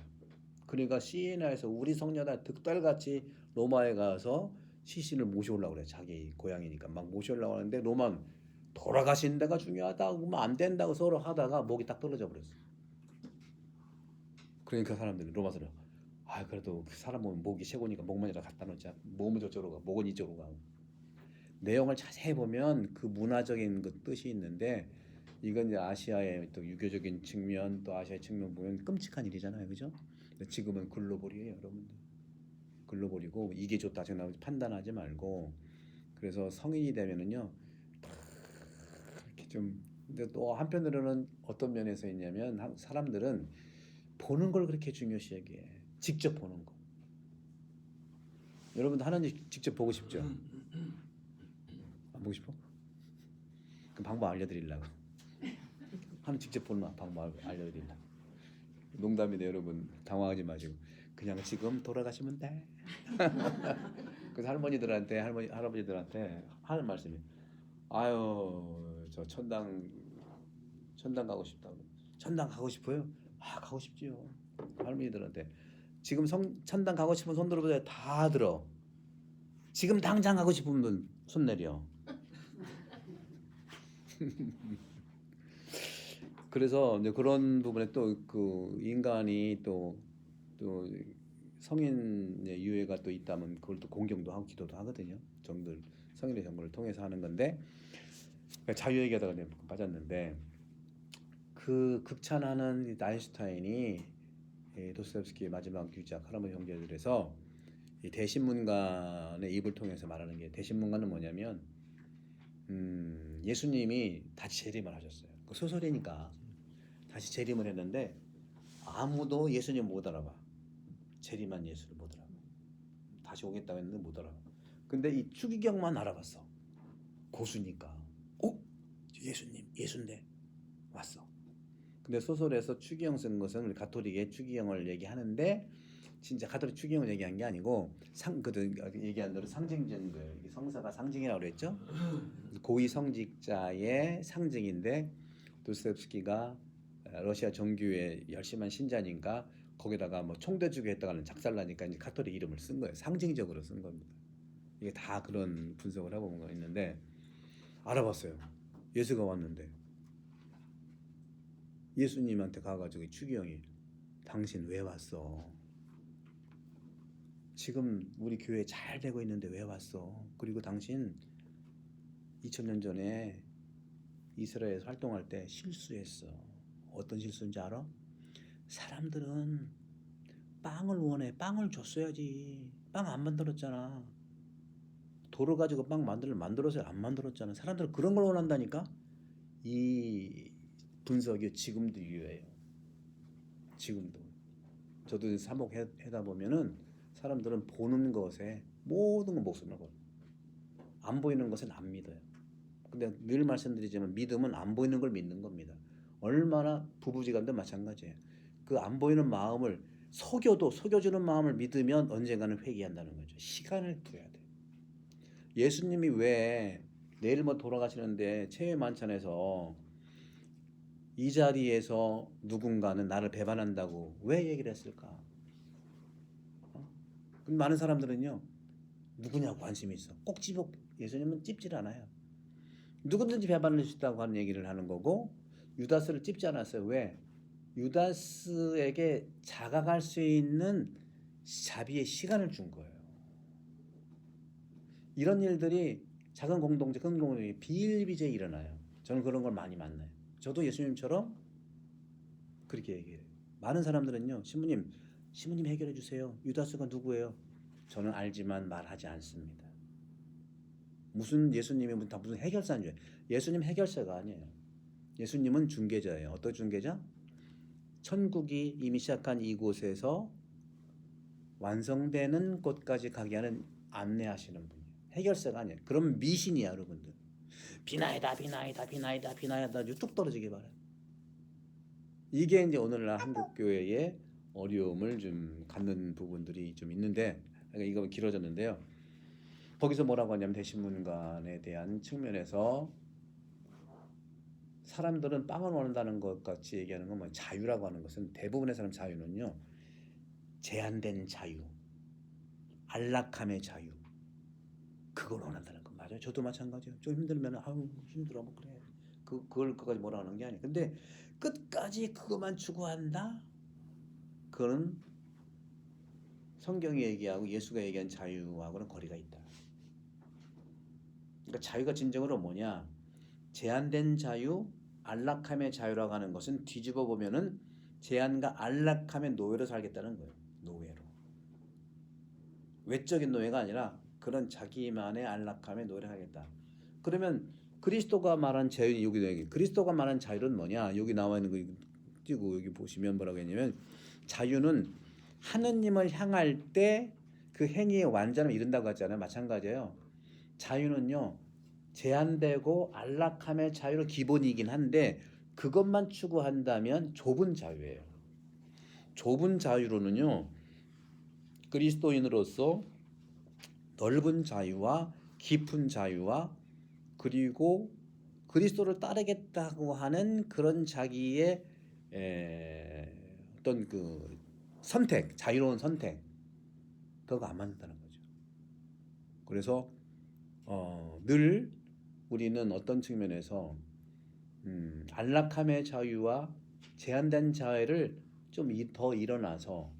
그러니까 시에나에서 우리 성녀다 득달같이 로마에 가서 시신을 모셔오려고 그래. 자기 고향이니까 막 모셔오려고 하는데 로마는 돌아가신 데가 중요하다, 그러면 안 된다고 서로 하다가 목이 딱 떨어져 버렸어. 그러니까 사람들이 로마서는 그래도 그 사람 보면 목이 최고니까 목만이라 갖다 놓자. 몸은 저쪽으로 가, 목은 이쪽으로 가. 내용을 자세히 보면 그 문화적인 그 뜻이 있는데 이건 이제 아시아의 또 유교적인 측면, 또 아시아의 측면 보면 끔찍한 일이잖아요, 그죠? 근데 지금은 글로벌이에요, 여러분들. 글로벌이고 이게 좋다 저게 나쁘다 판단하지 말고, 그래서 성인이 되면은요 이렇게 좀, 근데 또 한편으로는 어떤 면에서 있냐면 사람들은 보는 걸 그렇게 중요시 여기해. 직접 보는 거. 여러분도 하나님 직접 보고 싶죠? 안 보고 싶어? 그 방법 알려드리려고. 하나님 직접 보는 방법 알려드리려고. 농담인데 여러분 당황하지 마시고 그냥 지금 돌아가시면 돼. 그래서 할머니들한테 할아버지들한테 하는 말씀이 아유 저 천당 가고 싶다고. 천당 가고 싶어요? 가고 싶지요. 할머니들한테 지금 천당 가고 싶은 손 들어보세요. 다 들어. 지금 당장 가고 싶은 분 손 내려. 그래서 이제 그런 부분에 또 그 인간이 또 성인의 유해가 또 있다면 그걸 또 공경도 하고 기도도 하거든요. 정들 성인의 정보를 통해서 하는 건데 자유 얘기하다가 빠졌는데 그 극찬하는 아인슈타인이 도스토옙스키의 마지막 유작 카라마조프 형제들에서 이 대신문간의 입을 통해서 말하는 게, 대신문간은 뭐냐면 예수님이 다시 재림을 하셨어요. 그 소설이니까 다시 재림을 했는데 아무도 예수님 못 알아봐. 재림한 예수를 못 알아봐. 다시 오겠다고 했는데 못 알아봐. 근데 이 추기경만 알아봤어. 고수니까. 예수님, 예수인데 왔어. 근데 소설에서 추기경 쓴 것은 우리 가톨릭의 추기경을 얘기하는데 진짜 가톨릭 추기경을 얘기한 게 아니고 얘기한 대로 상징적인 거예요. 이게 성사가 상징이라고 그랬죠. 고위 성직자의 상징인데 도스토옙스키가 러시아 정교회 열심한 신자니까 거기다가 뭐 총대주교 했다가는 작살나니까 이제 가톨릭 이름을 쓴 거예요. 상징적으로 쓴 겁니다. 이게 다 그런 분석을 하고 온 거 있는데 알아봤어요. 예수가 왔는데 예수님한테 가가지고 추기경이 당신 왜 왔어? 지금 우리 교회 잘 되고 있는데 왜 왔어? 그리고 당신 2000년 전에 이스라엘에서 활동할 때 실수했어. 어떤 실수인지 알아? 사람들은 빵을 원해. 빵을 줬어야지. 빵 안 만들었잖아. 돌을 가지고 빵 만들어서 안 만들었잖아. 사람들은 그런 걸 원한다니까. 이 분석이 지금도 유효해요. 지금도. 저도 사목하다 보면은 사람들은 보는 것에 모든 걸 목숨을 걸어. 안 보이는 것은 안 믿어요. 근데 늘 말씀드리지만 믿음은 안 보이는 걸 믿는 겁니다. 얼마나 부부지간도 마찬가지예요. 그 안 보이는 마음을 속여도 속여주는 마음을 믿으면 언젠가는 회개한다는 거죠. 시간을 둬야 돼. 예수님이 왜 내일 뭐 돌아가시는데 최후의 만찬에서 이 자리에서 누군가는 나를 배반한다고 왜 얘기를 했을까? 그럼 많은 사람들은요, 누구냐고 관심이 있어. 꼭 집어. 예수님은 찝질 않아요. 누구든지 배반할 수 있다고 하는 얘기를 하는 거고, 유다스를 찝지 않았어요. 왜? 유다스에게 자각할 수 있는 자비의 시간을 준 거예요. 이런 일들이 작은 공동체, 큰 공동체에 비일비재에 일어나요. 저는 그런 걸 많이 만나요. 저도 예수님처럼 그렇게 얘기해요. 많은 사람들은요, 신부님 해결해 주세요. 유다스가 누구예요? 저는 알지만 말하지 않습니다. 무슨 예수님이 다 무슨 해결사인 줄. 예수님 해결사가 아니에요. 예수님은 중개자예요. 어떤 중개자? 천국이 이미 시작한 이곳에서 완성되는 곳까지 가게 하는 안내하시는 분이에요. 해결사가 아니에요. 그럼 미신이야, 여러분들. 비나이다 뚝 떨어지게 말해요. 이게 이제 오늘날 한국 교회의 어려움을 좀 갖는 부분들이 좀 있는데, 그러니까 이거 길어졌는데요. 거기서 뭐라고 하냐면 대신문간에 대한 측면에서 사람들은 빵을 원한다는 것 같이 얘기하는 건 뭐 자유라고 하는 것은 대부분의 사람 자유는요, 제한된 자유, 안락함의 자유, 그걸 원한다는 거 맞아요. 저도 마찬가지예요. 좀 힘들면 아우 힘들어 뭐 그래. 그걸 끝까지 뭐라 하는 게 아니에요. 근데 끝까지 그것만 추구한다? 그거는 성경이 얘기하고 예수가 얘기한 자유하고는 거리가 있다. 그러니까 자유가 진정으로 뭐냐? 제한된 자유, 안락함의 자유라고 하는 것은 뒤집어 보면은 제한과 안락함의 노예로 살겠다는 거예요. 노예로. 외적인 노예가 아니라 그런 자기만의 안락함의 노예를 하겠다. 그러면 그리스도가 말한 자유, 여기 그리스도가 말한 자유는 뭐냐? 여기 나와 있는 거 띄고 여기 보시면 뭐라고 했냐면 자유는 하느님을 향할 때 그 행위의 완전함을 이룬다고 했잖아요. 마찬가지예요. 자유는요, 제한되고 안락함의 자유는 기본이긴 한데 그것만 추구한다면 좁은 자유예요. 좁은 자유로는요, 그리스도인으로서 넓은 자유와 깊은 자유와 그리고 그리스도를 따르겠다고 하는 그런 자기의 어떤 그 선택, 자유로운 선택, 그거 안 맞는다는 거죠. 그래서 늘 우리는 어떤 측면에서 안락함의 자유와 제한된 자유를 좀 더 일어나서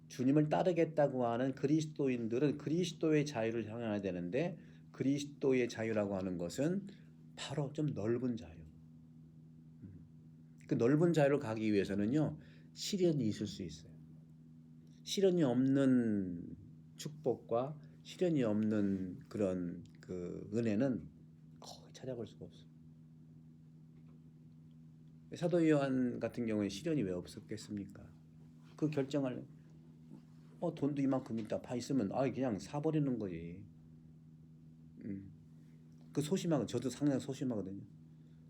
주님을 따르겠다고 하는 그리스도인들은 그리스도의 자유를 향해야 되는데 그리스도의 자유라고 하는 것은 바로 좀 넓은 자유. 그 넓은 자유를 가기 위해서는요, 시련이 있을 수 있어요. 시련이 없는 축복과 시련이 없는 그런 그 은혜는 거의 찾아볼 수가 없어요. 사도 요한 같은 경우에 시련이 왜 없었겠습니까? 그 결정을 돈도 이만큼 있다 파 있으면 그냥 사버리는 거지. 그 소심하고 저도 상당히 소심하거든요.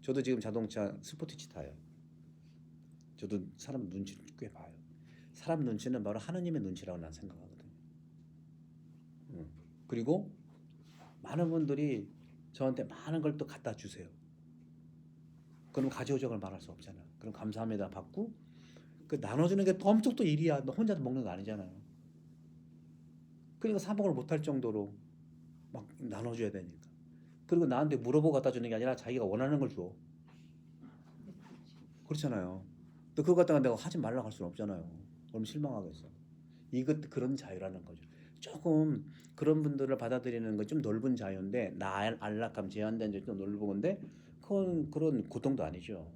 저도 지금 자동차 스포티지 타요. 저도 사람 눈치를 꽤 봐요. 사람 눈치는 바로 하느님의 눈치라고 난 생각하거든요. 그리고 많은 분들이 저한테 많은 걸 또 갖다 주세요. 그럼 가져오자고 말할 수 없잖아. 그럼 감사합니다 받고 그 나눠주는 게 엄청 또 일이야. 너 혼자 먹는 거 아니잖아요. 그러니까 사먹을 못할 정도로 막 나눠줘야 되니까. 그리고 나한테 물어보고 갖다 주는 게 아니라 자기가 원하는 걸 줘. 그렇잖아요. 또 그거 갖다가 내가 하지 말라고 할 수는 없잖아요. 그럼 실망하겠어. 이것 그런 자유라는 거죠. 조금 그런 분들을 받아들이는 건 좀 넓은 자유인데 나 안락함 제한된 좀 넓은 건데 그건 그런 고통도 아니죠.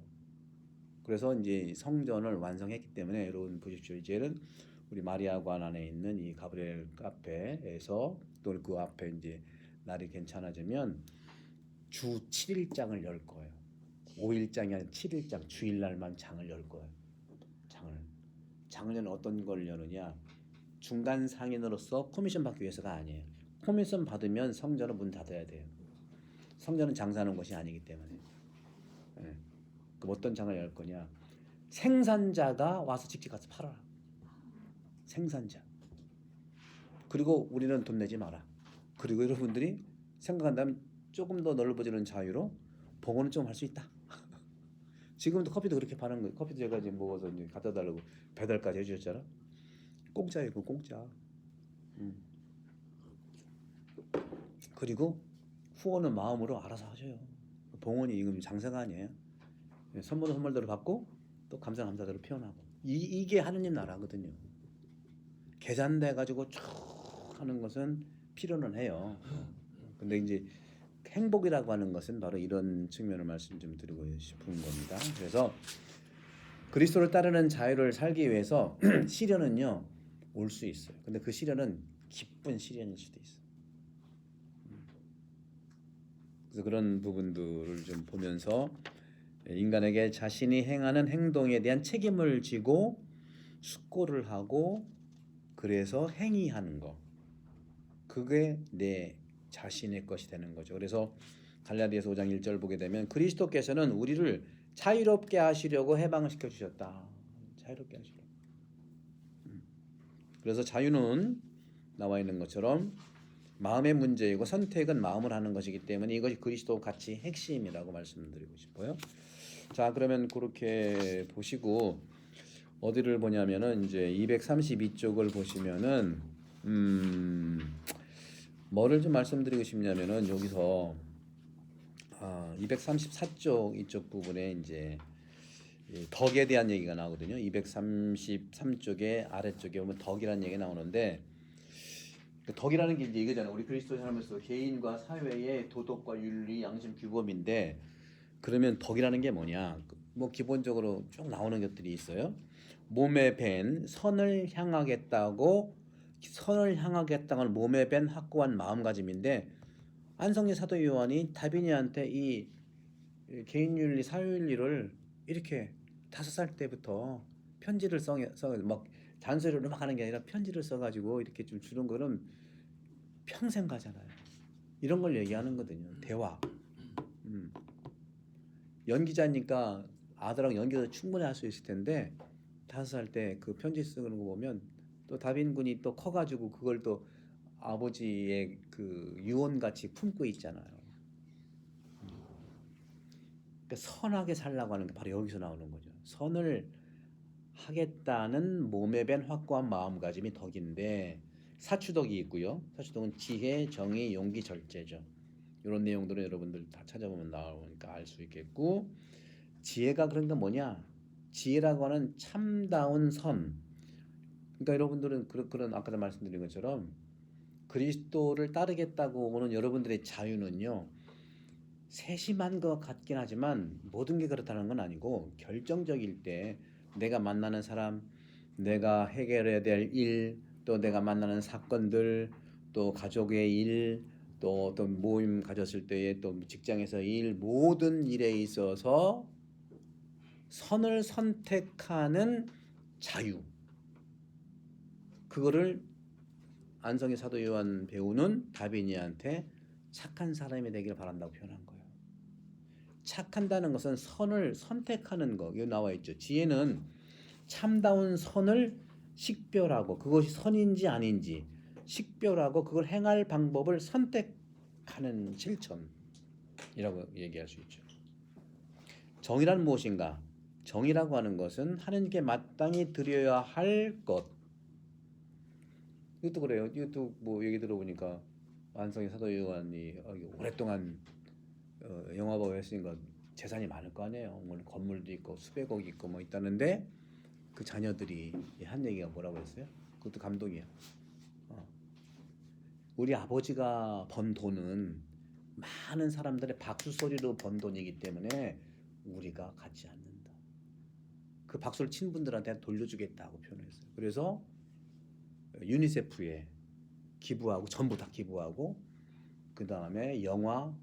그래서 이제 성전을 완성했기 때문에 여러분 보십시오. 이제는 우리 마리아관 안에 있는 이 가브리엘 카페에서 또 그 앞에 이제 날이 괜찮아지면 주 7일장을 열 거예요. 5일장이 아니라 7일장 주일날만 장을 열 거예요. 장을 여는 어떤 걸 여느냐? 중간 상인으로서 커미션 받기 위해서가 아니에요. 커미션 받으면 성전은 문 닫아야 돼요. 성전은 장사하는 것이 아니기 때문에. 그럼 어떤 장을 열 거냐? 생산자가 와서 직접 가서 팔아라. 생산자. 그리고 우리는 돈 내지 마라. 그리고 여러분들이 생각한다면 조금 더 넓어지는 자유로 봉헌은 좀 할 수 있다. 지금도 커피도 그렇게 파는 거예요. 커피도 제가 지금 먹어서 이제 갖다 달라고 배달까지 해주셨잖아. 공짜예요, 그 공짜. 그리고 후원은 마음으로 알아서 하셔요. 봉헌이 이건 장사가 아니에요. 선물은 선물대로 받고 또 감사대로 표현하고 이게 하느님 나라거든요. 계산돼 가지고 쭉 하는 것은 필요는 해요. 근데 이제 행복이라고 하는 것은 바로 이런 측면을 말씀 좀 드리고 싶은 겁니다. 그래서 그리스도를 따르는 자유를 살기 위해서 시련은요 올 수 있어요. 근데 그 시련은 기쁜 시련일 수도 있어요. 그래서 그런 부분들을 좀 보면서 인간에게 자신이 행하는 행동에 대한 책임을 지고 숙고를 하고 그래서 행위하는 거, 그게 내 자신의 것이 되는 거죠. 그래서 갈라디아서 5장 1절 보게 되면 그리스도께서는 우리를 자유롭게 하시려고 해방시켜 주셨다. 자유롭게 하시려고. 그래서 자유는 나와 있는 것처럼 마음의 문제이고 선택은 마음을 하는 것이기 때문에 이것이 그리스도 가치 핵심이라고 말씀드리고 싶어요. 자, 그러면 그렇게 보시고 어디를 보냐면은 이제 232쪽을 보시면은 뭐를 좀 말씀드리고 싶냐면은 여기서 234쪽 이쪽 부분에 이제 덕에 대한 얘기가 나오거든요. 233쪽의 아래쪽에 보면 덕이라는 얘기가 나오는데 그 덕이라는 게 이제 이거잖아요. 우리 그리스도 살면서 개인과 사회의 도덕과 윤리, 양심, 규범인데 그러면 덕이라는 게 뭐냐? 뭐 기본적으로 쭉 나오는 것들이 있어요. 몸에 밴 선을 향하겠다는 몸에 밴 확고한 마음가짐인데 안성리 사도 요한이 다비니한테 이 개인윤리, 사회윤리를 이렇게 5살 때부터 편지를 써 막 잔소리로 막 하는 게 아니라 편지를 써가지고 이렇게 좀 주는 거는 평생 가잖아요. 이런 걸 얘기하는 거거든요. 대화. 연기자니까 아들하고 연기도 충분히 할 수 있을 텐데 5살 때 그 편지 쓰는 거 보면 또 다빈 군이 또 커가지고 그걸 또 아버지의 그 유언같이 품고 있잖아요. 그러니까 선하게 살라고 하는 게 바로 여기서 나오는 거죠. 선을 하겠다는 몸에 밴 확고한 마음가짐이 덕인데 사추덕이 있고요. 사추덕은 지혜, 정의, 용기, 절제죠. 이런 내용들은 여러분들 다 찾아보면 나오니까 알 수 있겠고 지혜가 그러니까 뭐냐? 지혜라고 하는 참다운 선. 그러니까 여러분들은 그런 아까 말씀드린 것처럼 그리스도를 따르겠다고 오는 여러분들의 자유는요. 세심한 것 같긴 하지만 모든 게 그렇다는 건 아니고 결정적일 때 내가 만나는 사람, 내가 해결해야 될 일, 또 내가 만나는 사건들, 또 가족의 일, 또 어떤 모임 가졌을 때에 또 직장에서 일, 모든 일에 있어서 선을 선택하는 자유. 그거를 안성의 사도 요한 배우는 다비니한테 착한 사람이 되기를 바란다고 표현한 거예요. 착한다는 것은 선을 선택하는 거. 여기 나와 있죠. 지혜는 참다운 선을 식별하고 그것이 선인지 아닌지 식별하고 그걸 행할 방법을 선택하는 실천이라고 얘기할 수 있죠. 정의란 무엇인가? 정의라고 하는 것은 하나님께 마땅히 드려야 할 것. 이것도 그래요. 이것도 뭐 얘기 들어보니까 안성의 사도 요한이 오랫동안 영화배우 했으니까 재산이 많을 거 아니에요. 뭐 건물도 있고 수백억 있고 뭐 있다는데 그 자녀들이 한 얘기가 뭐라고 했어요? 그것도 감동이야. 우리 아버지가 번 돈은 많은 사람들의 박수 소리로 번 돈이기 때문에 우리가 갖지 않는다. 그 박수를 친 분들한테 돌려주겠다고 표현했어요. 그래서 유니세프에 기부하고 전부 다 기부하고 그 다음에 영화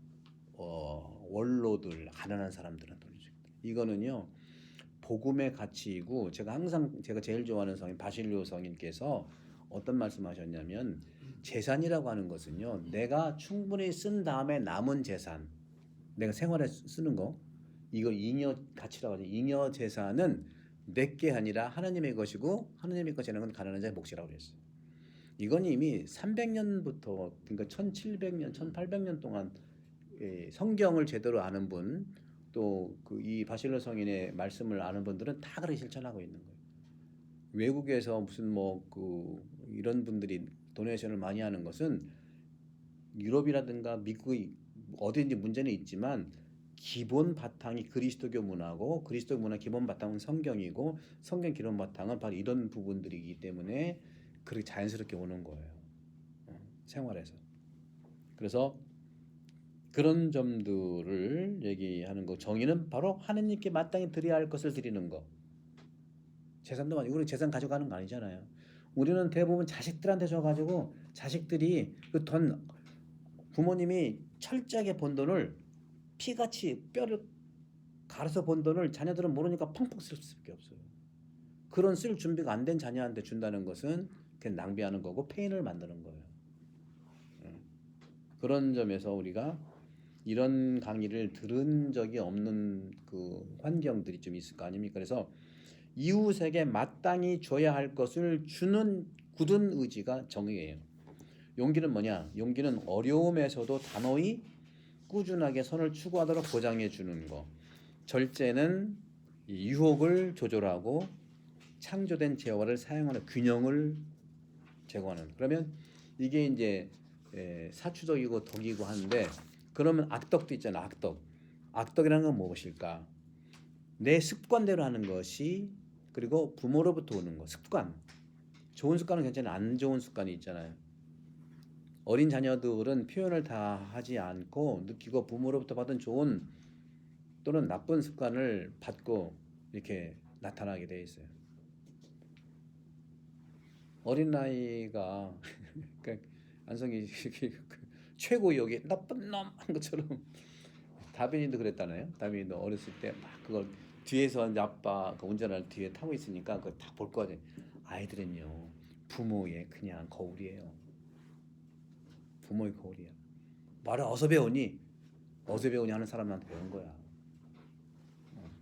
원로들 가난한 사람들한테 돌려주겠다. 이거는요 복음의 가치이고 제가 제일 좋아하는 성인 바실료 성인께서 어떤 말씀하셨냐면 재산이라고 하는 것은요 내가 충분히 쓴 다음에 남은 재산 내가 생활에 쓰는 거 이걸 잉여 가치라고 하죠. 잉여 재산은 내게 아니라 하나님의 것이고 하나님의 것이라는 건 가난한 자의 몫이라고 그랬어요. 이건 이미 300년부터 그러니까 1700년, 1800년 동안 성경을 제대로 아는 분 또 그 이 바실로 성인의 말씀을 아는 분들은 다 그렇게 실천하고 있는 거예요. 외국에서 무슨 뭐 그 이런 분들이 도네이션을 많이 하는 것은 유럽이라든가 미국의 어디든지 문제는 있지만 기본 바탕이 그리스도교 문화고 그리스도 문화 기본 바탕은 성경이고 성경 기본 바탕은 바로 이런 부분들이기 때문에 그렇게 자연스럽게 오는 거예요. 생활에서. 그래서 그런 점들을 얘기하는 거. 정의는 바로 하느님께 마땅히 드려야 할 것을 드리는 거. 재산도 아니고 우리 재산 가져가는 거 아니잖아요. 우리는 대부분 자식들한테 줘가지고 자식들이 그 돈 부모님이 철저하게 번 돈을 피같이 뼈를 갈아서 번 돈을 자녀들은 모르니까 펑펑 쓸 수밖에 없어요. 그런 쓸 준비가 안 된 자녀한테 준다는 것은 그냥 낭비하는 거고 페인을 만드는 거예요. 그런 점에서 우리가 이런 강의를 들은 적이 없는 그 환경들이 좀 있을 거 아닙니까? 그래서 이웃에게 마땅히 줘야 할 것을 주는 굳은 의지가 정의예요. 용기는 뭐냐? 용기는 어려움에서도 단호히 꾸준하게 선을 추구하도록 보장해 주는 거. 절제는 유혹을 조절하고 창조된 재화를 사용하는 균형을 제공하는. 그러면 이게 이제 사추덕이고 덕이고 하는데 그러면 악덕도 있잖아. 악덕. 악덕이라는 건 무엇일까? 내 습관대로 하는 것이 그리고 부모로부터 오는 거. 습관. 좋은 습관은 괜찮아요. 안 좋은 습관이 있잖아요. 어린 자녀들은 표현을 다 하지 않고 느끼고 부모로부터 받은 좋은 또는 나쁜 습관을 받고 이렇게 나타나게 돼 있어요. 어린아이가 그러니까 안성이 최고 역이 나쁜 놈 한 것처럼 다빈이도 그랬다나요? 다빈이도 어렸을 때 막 그걸 뒤에서 이제 아빠 그 운전할 뒤에 타고 있으니까 그걸 다 볼 거거든요. 아이들은요 부모의 그냥 거울이에요. 부모의 거울이야. 말을 어디서 배우니? 어디서 배우니 하는 사람한테 배운 거야.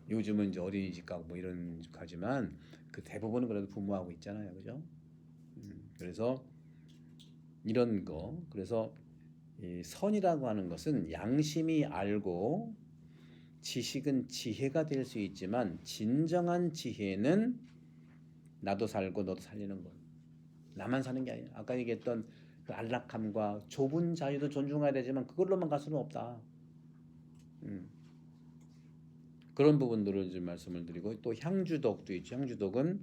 요즘은 이제 어린이집 가고 뭐 이런 가지만 그 대부분은 그래도 부모하고 있잖아요, 그죠? 그래서 이런 거 그래서 이 선이라고 하는 것은 양심이 알고 지식은 지혜가 될 수 있지만 진정한 지혜는 나도 살고 너도 살리는 것. 나만 사는 게 아니야. 아까 얘기했던 그 안락함과 좁은 자유도 존중해야 되지만 그걸로만 갈 수는 없다. 그런 부분들을 좀 말씀을 드리고 또 향주덕도 있죠. 향주덕은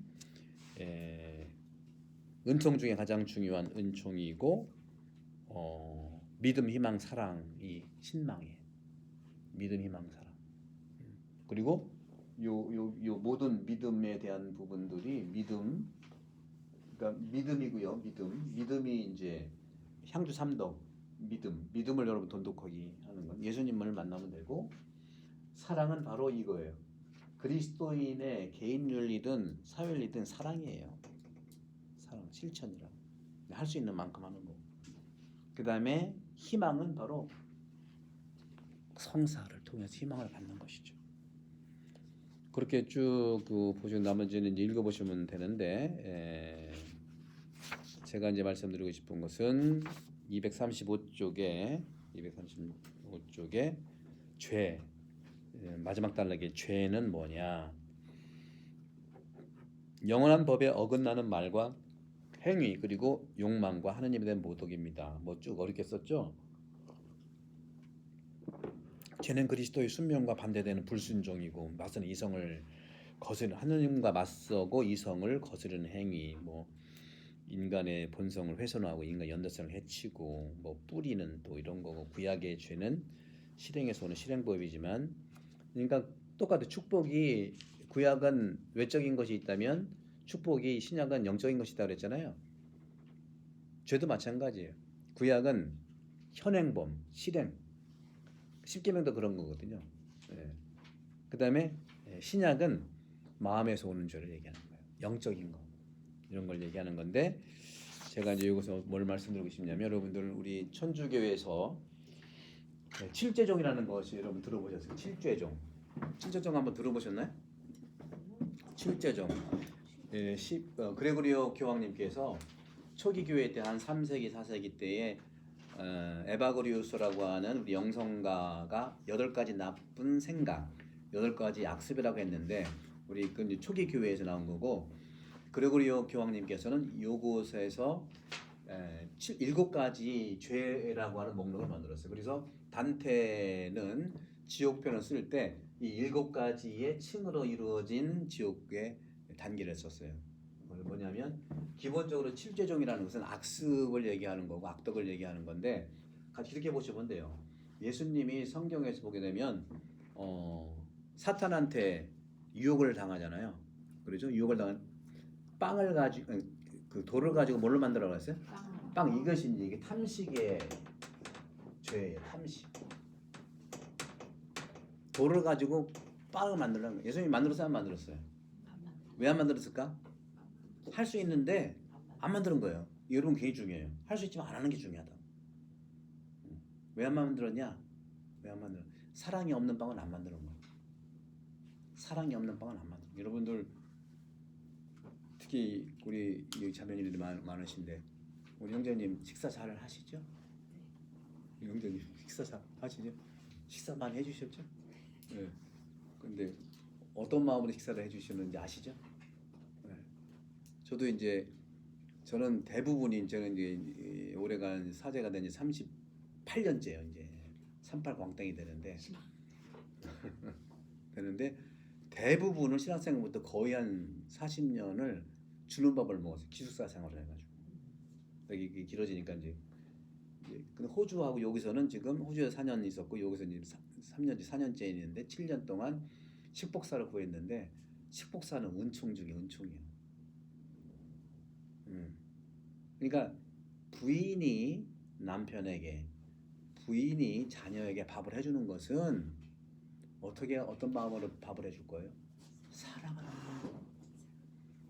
은총 중에 가장 중요한 은총이고 믿음, 희망, 사랑이 신망이에요. 믿음, 희망, 사랑. 그리고 요 모든 믿음에 대한 부분들이 그러니까 믿음이고요. 믿음이 이제 향주 삼덕 믿음을 여러분 돈독하게 하는 건 예수님을 만나면 되고 사랑은 바로 이거예요. 그리스도인의 개인 윤리든 사회 윤리든 사랑이에요. 사랑 실천이라 할 수 있는 만큼 하는 거. 그 다음에 희망은 바로 성사를 통해서 희망을 받는 것이죠. 그렇게 쭉 그 보시고 나머지는 이제 읽어보시면 되는데 제가 이제 말씀드리고 싶은 것은 235쪽에 죄 마지막 단락에 죄는 뭐냐? 영원한 법에 어긋나는 말과 행위 그리고 욕망과 하느님에 대한 모독입니다. 뭐 쭉 어렵게 썼죠? 죄는 그리스도의 순명과 반대되는 불순종이고 맞서는 이성을 거스르는 하느님과 맞서고 이성을 거스르는 행위 뭐 인간의 본성을 훼손하고 인간 연대성을 해치고 뭐 뿌리는 또 이런 거고 구약의 죄는 실행에서 오는 실행법이지만 그러니까 똑같아. 축복이 구약은 외적인 것이 있다면 축복이 신약은 영적인 것이 있다고 그랬잖아요. 죄도 마찬가지예요. 구약은 현행범, 실행. 십계명도 그런 거거든요. 그다음에 신약은 마음에서 오는 죄를 얘기하는 거예요. 영적인 거. 이런 걸 얘기하는 건데 제가 이제 여기서 뭘 말씀드리고 싶냐면 여러분들 우리 천주교에서 칠죄종이라는 것이 여러분 들어보셨어요? 칠죄종 한번 들어보셨나요? 칠제종. 예, 그레고리오 교황님께서 초기 교회 때 한 3세기 4세기 때에 에바그리우스라고 하는 우리 영성가가 8가지 나쁜 생각, 8가지 악습이라고 했는데 우리 그 초기 교회에서 나온 거고 그레고리오 교황님께서는 요곳에서 7가지 죄라고 하는 목록을 만들었어요. 그래서 단테는 지옥편을 쓸 때 이 7가지의 층으로 이루어진 지옥의 단계를 썼어요. 뭐냐면 기본적으로 칠죄종이라는 것은 악습을 얘기하는 거고 악덕을 얘기하는 건데 같이 이렇게 보시면 돼요. 예수님이 성경에서 보게 되면 사탄한테 유혹을 당하잖아요. 그렇죠? 유혹을 당한 빵을 가지고 그 돌을 가지고 뭘로 만들어 놨어요? 빵. 이것이 이게 탐식의 죄예요. 탐식. 돌을 가지고 빵을 만들라는 거예요. 예수님이 만들었어요? 안 만들었어요? 왜 안 만들었을까? 할 수 있는데 안 만드는 거예요. 여러분 그게 중요해요. 할 수 있지만 안 하는 게 중요하다. 왜 안 만들었냐? 왜 안 만들어? 사랑이 없는 빵은 안 만드는 거예요. 사랑이 없는 빵은 안 만들어. 여러분들 특히 우리 자매님들이 많으신데 우리 형제님 식사 잘 하시죠? 형제님 식사 잘 하시죠? 식사 많이 해주셨죠? 네. 근데 어떤 마음으로 식사를 해주시는지 아시죠? 네. 저도 이제 저는 대부분이 저는 이제 오래간 사제가 된 지 38년째요. 이제 38 광땡이 되는데 대부분은 신학생부터 거의 한 40년을 주는 밥을 먹었어요. 기숙사 생활을 해가지고 여기 길어지니까 이제 근데 호주하고 여기서는 지금 호주에 4년 있었고 여기서 이제 3년째 4년째 있는데 7년 동안 식복사를 구했는데 식복사는 은총 중에 은총이에요. 그러니까 부인이 남편에게 부인이 자녀에게 밥을 해주는 것은 어떤 마음으로 밥을 해줄 거예요? 사랑하는 마음으로.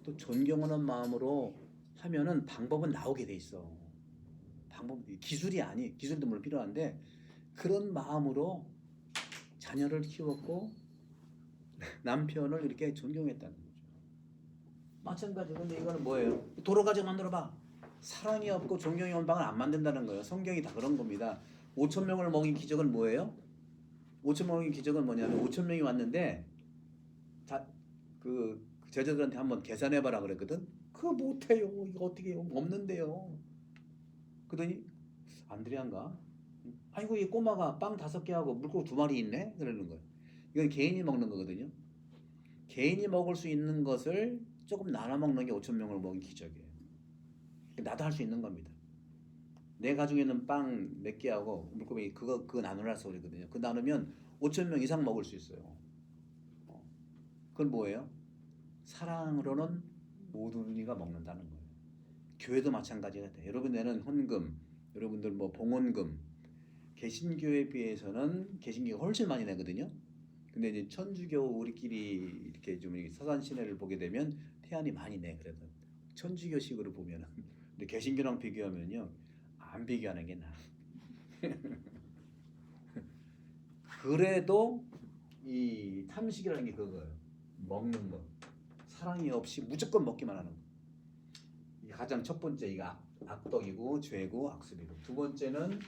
또 존경하는 마음으로 하면은 방법은 나오게 돼 있어. 기술도 물론 필요한데 그런 마음으로 자녀를 키웠고 남편을 이렇게 존경했다는 거죠. 마찬가지로 근데 이거는 뭐예요? 도로 가지고 만들어봐. 사랑이 없고 존경이 없는 방을 안 만든다는 거예요. 성경이 다 그런 겁니다. 5천 명을 먹인 기적은 뭐예요? 5천 명을 먹인 기적은 뭐냐면 5천 명이 왔는데 그 제자들한테 한번 계산해봐라 그랬거든. 그거 못해요. 이거 어떻게 해요? 없는데요. 그러더니 안드레아인가? 아이고 이 꼬마가 빵 5개 하고 물고기 2마리 있네? 그러는 거예요. 이건 개인이 먹는 거거든요. 개인이 먹을 수 있는 것을 조금 나눠 먹는 게 5천 명을 먹인 기적이에요. 나도 할 수 있는 겁니다. 내 가족에 있는 빵 몇 개하고 물고기 그거 나누라 소리거든요. 그거 나누면 5천 명 이상 먹을 수 있어요. 그건 뭐예요? 사랑으로는 모든 이가 먹는다는 거예요. 교회도 마찬가지가 돼요. 여러분 내는 헌금, 여러분들 뭐 봉헌금, 개신교에 비해서는 개신교가 훨씬 많이 내거든요. 근데 이제 천주교 우리끼리 이렇게 좀 서산 시내를 보게 되면 태안이 많이 내. 그래도 천주교식으로 보면은 근데 개신교랑 비교하면요 안 비교하는 게 나아. 그래도 이 탐식이라는 게 그거예요. 먹는 거. 사랑이 없이 무조건 먹기만 하는 거. 이게 가장 첫 번째 이가 악덕이고 죄고 악습이고 두 번째는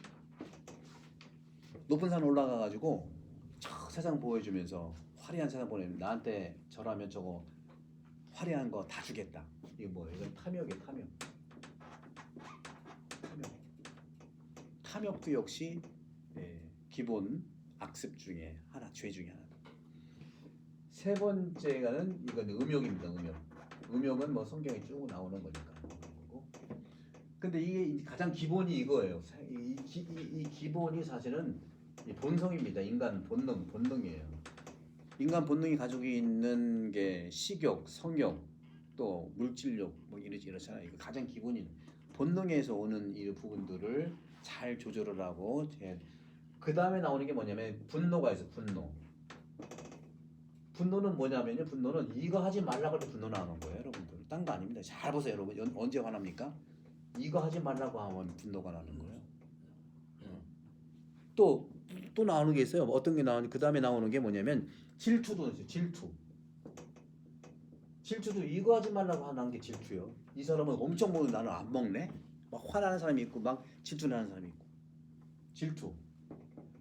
높은 산 올라가 가지고 저 세상 보여주면서 화려한 세상 보내면 나한테 절하면 저거 화려한 거 다 주겠다. 이게 뭐예요? 이건 탐욕이에요. 탐욕도 역시 기본 악습 중에 하나, 죄 중에 하나. 세 번째가는 이건 음욕입니다. 음욕은 뭐 성경에 쭉 나오는 거니까. 근데 이게 가장 기본이 이거예요. 이 기본이 사실은 본성입니다. 인간 본능이에요. 인간 본능이 가지고 있는 게 식욕, 성욕, 또 물질욕 뭐 이렇잖아요. 이거 가장 기본인 본능에서 오는 이 부분들을 잘 조절을 하고 그 다음에 나오는 게 뭐냐면 분노가 있어. 분노는 뭐냐면요. 분노는 이거 하지 말라고 해도 분노 나오는 거예요, 여러분들. 딴 거 아닙니다. 잘 보세요, 여러분. 언제 화납니까? 이거 하지 말라고 하면 분노가 나는 거예요. 또 나오는 게 있어요. 어떤 게 나오는 그 다음에 나오는 게 뭐냐면 질투도 있어요. 질투. 질투도 이거 하지 말라고 하는 게 질투요. 이 사람은 엄청 먹는 나는 안 먹네. 막 화나는 사람이 있고 막 질투나는 사람이 있고. 질투.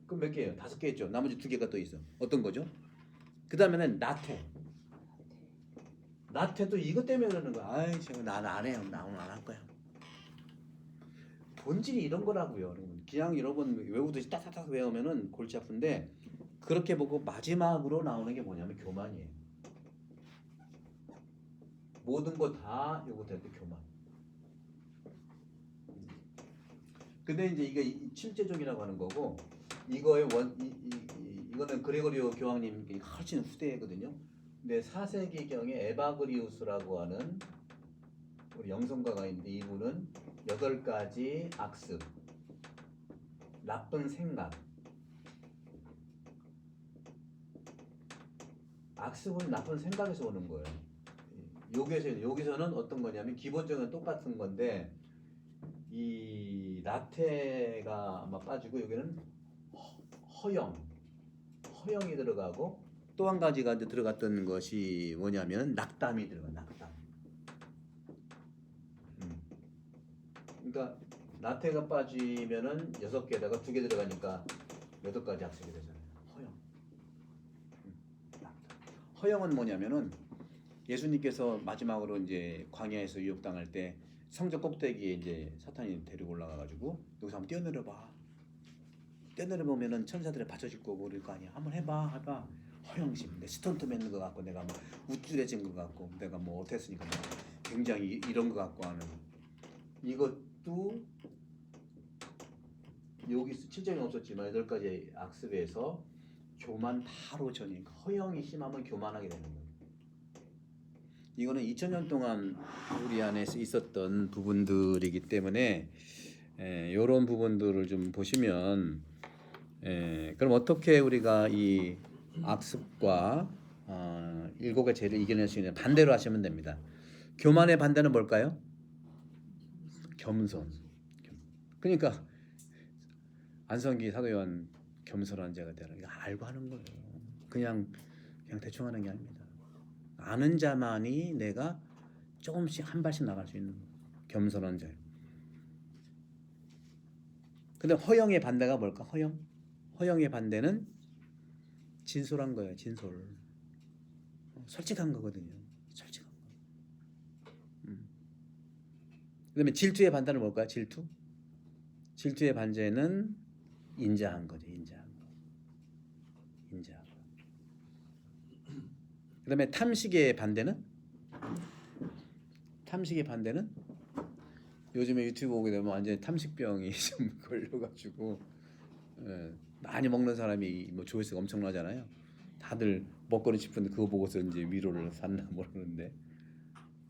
그럼 몇 개예요? 5개 있죠. 나머지 2개가 또 있어. 어떤 거죠? 그 다음에는 나태. 나태도 이것 때문에 그러는 거야. 아이, 제가 나는 안 해요. 나 오늘 안 할 거야. 본질이 이런 거라고요, 여러분. 그냥 여러분 외우듯이 따닥따닥 외우면은 골치 아픈데 그렇게 보고 마지막으로 나오는 게 뭐냐면 교만이에요. 모든 거 다 요거 될 때 교만. 근데 이제 이게 칠제종이라고 하는 거고 이거의 이거는 그레고리오 교황님 훨씬 후대거든요. 근데 4세기경에 에바그리우스라고 하는 우리 영성가가 있는데 이분은 8가지 악습, 나쁜 생각. 악습은 나쁜 생각에서 오는 거예요. 여기서는 어떤 거냐면 기본적으로 똑같은 건데 이 나태가 아마 빠지고 여기는 허영이 들어가고 또 한 가지가 이제 들어갔던 것이 뭐냐면 낙담이 들어가. 낙담. 그러니까 나태가 빠지면은 6개에다가 2개 들어가니까 8가지 악습이 되잖아요. 허영은 뭐냐면은 예수님께서 마지막으로 이제 광야에서 유혹당할 때 성전 꼭대기에 이제 사탄이 데리고 올라가가지고 여기서 한번 뛰어내려봐. 뛰어내려보면은 천사들이 받쳐질 거고 그럴 거 아니야. 한번 해봐. 허영심. 내 스턴트맨 것 같고 내가 뭐 우쭐해진 것 같고 내가 뭐 어땠으니까 뭐 굉장히 이런 것 같고 하는 이것도 여기 7점이 없었지만 8가지 악습에서 교만 바로 전이니까 허영이 심하면 교만하게 되는 거예요. 이거는 2000년 동안 우리 안에 있었던 부분들이기 때문에 이런 부분들을 좀 보시면 그럼 어떻게 우리가 이 악습과 7개 죄를 이겨낼 수 있는 반대로 하시면 됩니다. 교만의 반대는 뭘까요? 겸손. 그러니까 안성기 사도요한 겸손한 자가 되라. 이거 알고 하는 거예요. 그냥 대충 하는 게 아닙니다. 아는 자만이 내가 조금씩 한 발씩 나갈 수 있는 거예요. 겸손한 자예요. 근데 허영의 반대가 뭘까? 허영의 반대는 진솔한 거예요. 진솔. 솔직한 거거든요. 솔직한 거. 그다음에 질투의 반대는 뭘까요? 질투의 반대는 인자한 거죠. 인자한 거. 그다음에 탐식의 반대는 요즘에 유튜브 보게 되면 완전히 탐식병이 좀 걸려가지고 많이 먹는 사람이 뭐 조회수가 엄청나잖아요. 다들 먹고는 싶은데 그거 보고서 이제 위로를 샀나 모르는데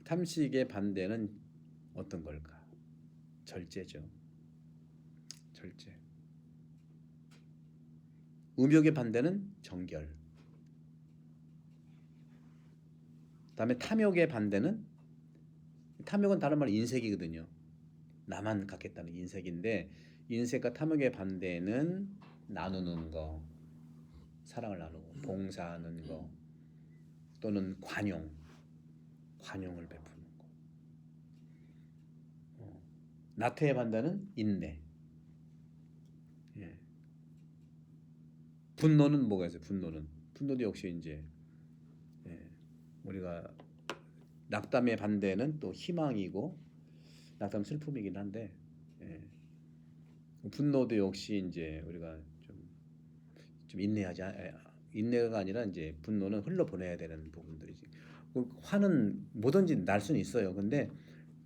탐식의 반대는 어떤 걸까? 절제죠. 절제. 음욕의 반대는 정결. 그다음에 탐욕의 반대는 탐욕은 다른 말로 인색이거든요. 나만 갖겠다는 인색인데 인색과 탐욕의 반대는 나누는 거, 사랑을 나누고 봉사하는 거 또는 관용을 베푸는 거. 나태의 반대는 인내. 분노는 뭐가 있어요? 분노도 역시 이제 우리가 낙담의 반대는 또 희망이고 낙담 슬픔이긴 한데 분노도 역시 이제 우리가 좀 인내가 아니라 이제 분노는 흘러 보내야 되는 부분들이지. 화는 뭐든지 날 수는 있어요. 근데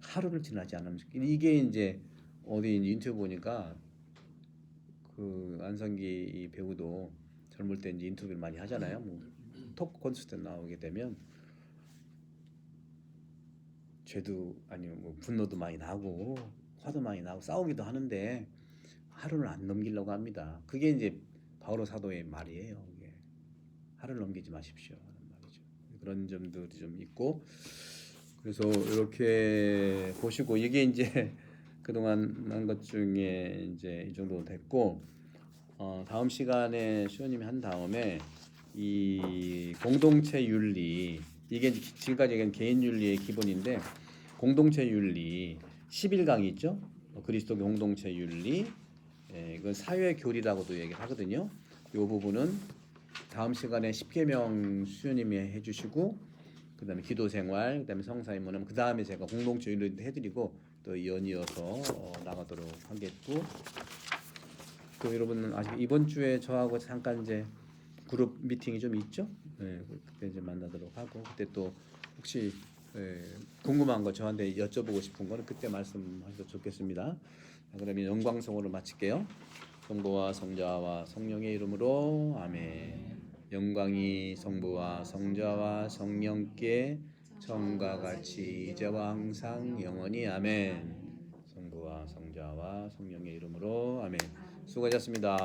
하루를 지나지 않으면 이게 이제 어디 인터뷰 보니까 그 안성기 이 배우도 젊을 때 이제 인터뷰를 많이 하잖아요. 뭐 토크 콘서트 나오게 되면 죄도 아니면 뭐 분노도 많이 나고 화도 많이 나고 싸우기도 하는데 하루를 안 넘기려고 합니다. 그게 이제 바오로 사도의 말이에요. 이게 하루를 넘기지 마십시오 하는 말이죠. 그런 점들이 좀 있고 그래서 이렇게 보시고 이게 이제 그동안 한 것 중에 이제 이 정도 됐고 다음 시간에 수현님이 한 다음에 이 공동체 윤리 이게 지금까지 얘기한 개인 윤리의 기본인데 공동체 윤리 11강이 있죠. 그리스도 공동체 윤리. 이건 사회 교리라고도 얘기를 하거든요. 이 부분은 다음 시간에 10계명 수녀님이 해주시고 그다음에 기도 생활, 그다음에 성사 입문은 그다음에 제가 공동체 윤리도 해드리고 또 연이어서 나가도록 하겠고 또 여러분 아직 이번 주에 저하고 잠깐 이제 그룹 미팅이 좀 있죠. 그때 이제 만나도록 하고 그때 또 혹시 궁금한 거 저한테 여쭤보고 싶은 거는 그때 말씀하셔도 좋겠습니다. 그러면 영광성으로 마칠게요. 성부와 성자와 성령의 이름으로 아멘. 영광이 성부와 성자와 성령께 처음과 같이 이제와 항상 영원히 아멘. 성부와 성자와 성령의 이름으로 아멘. 수고하셨습니다.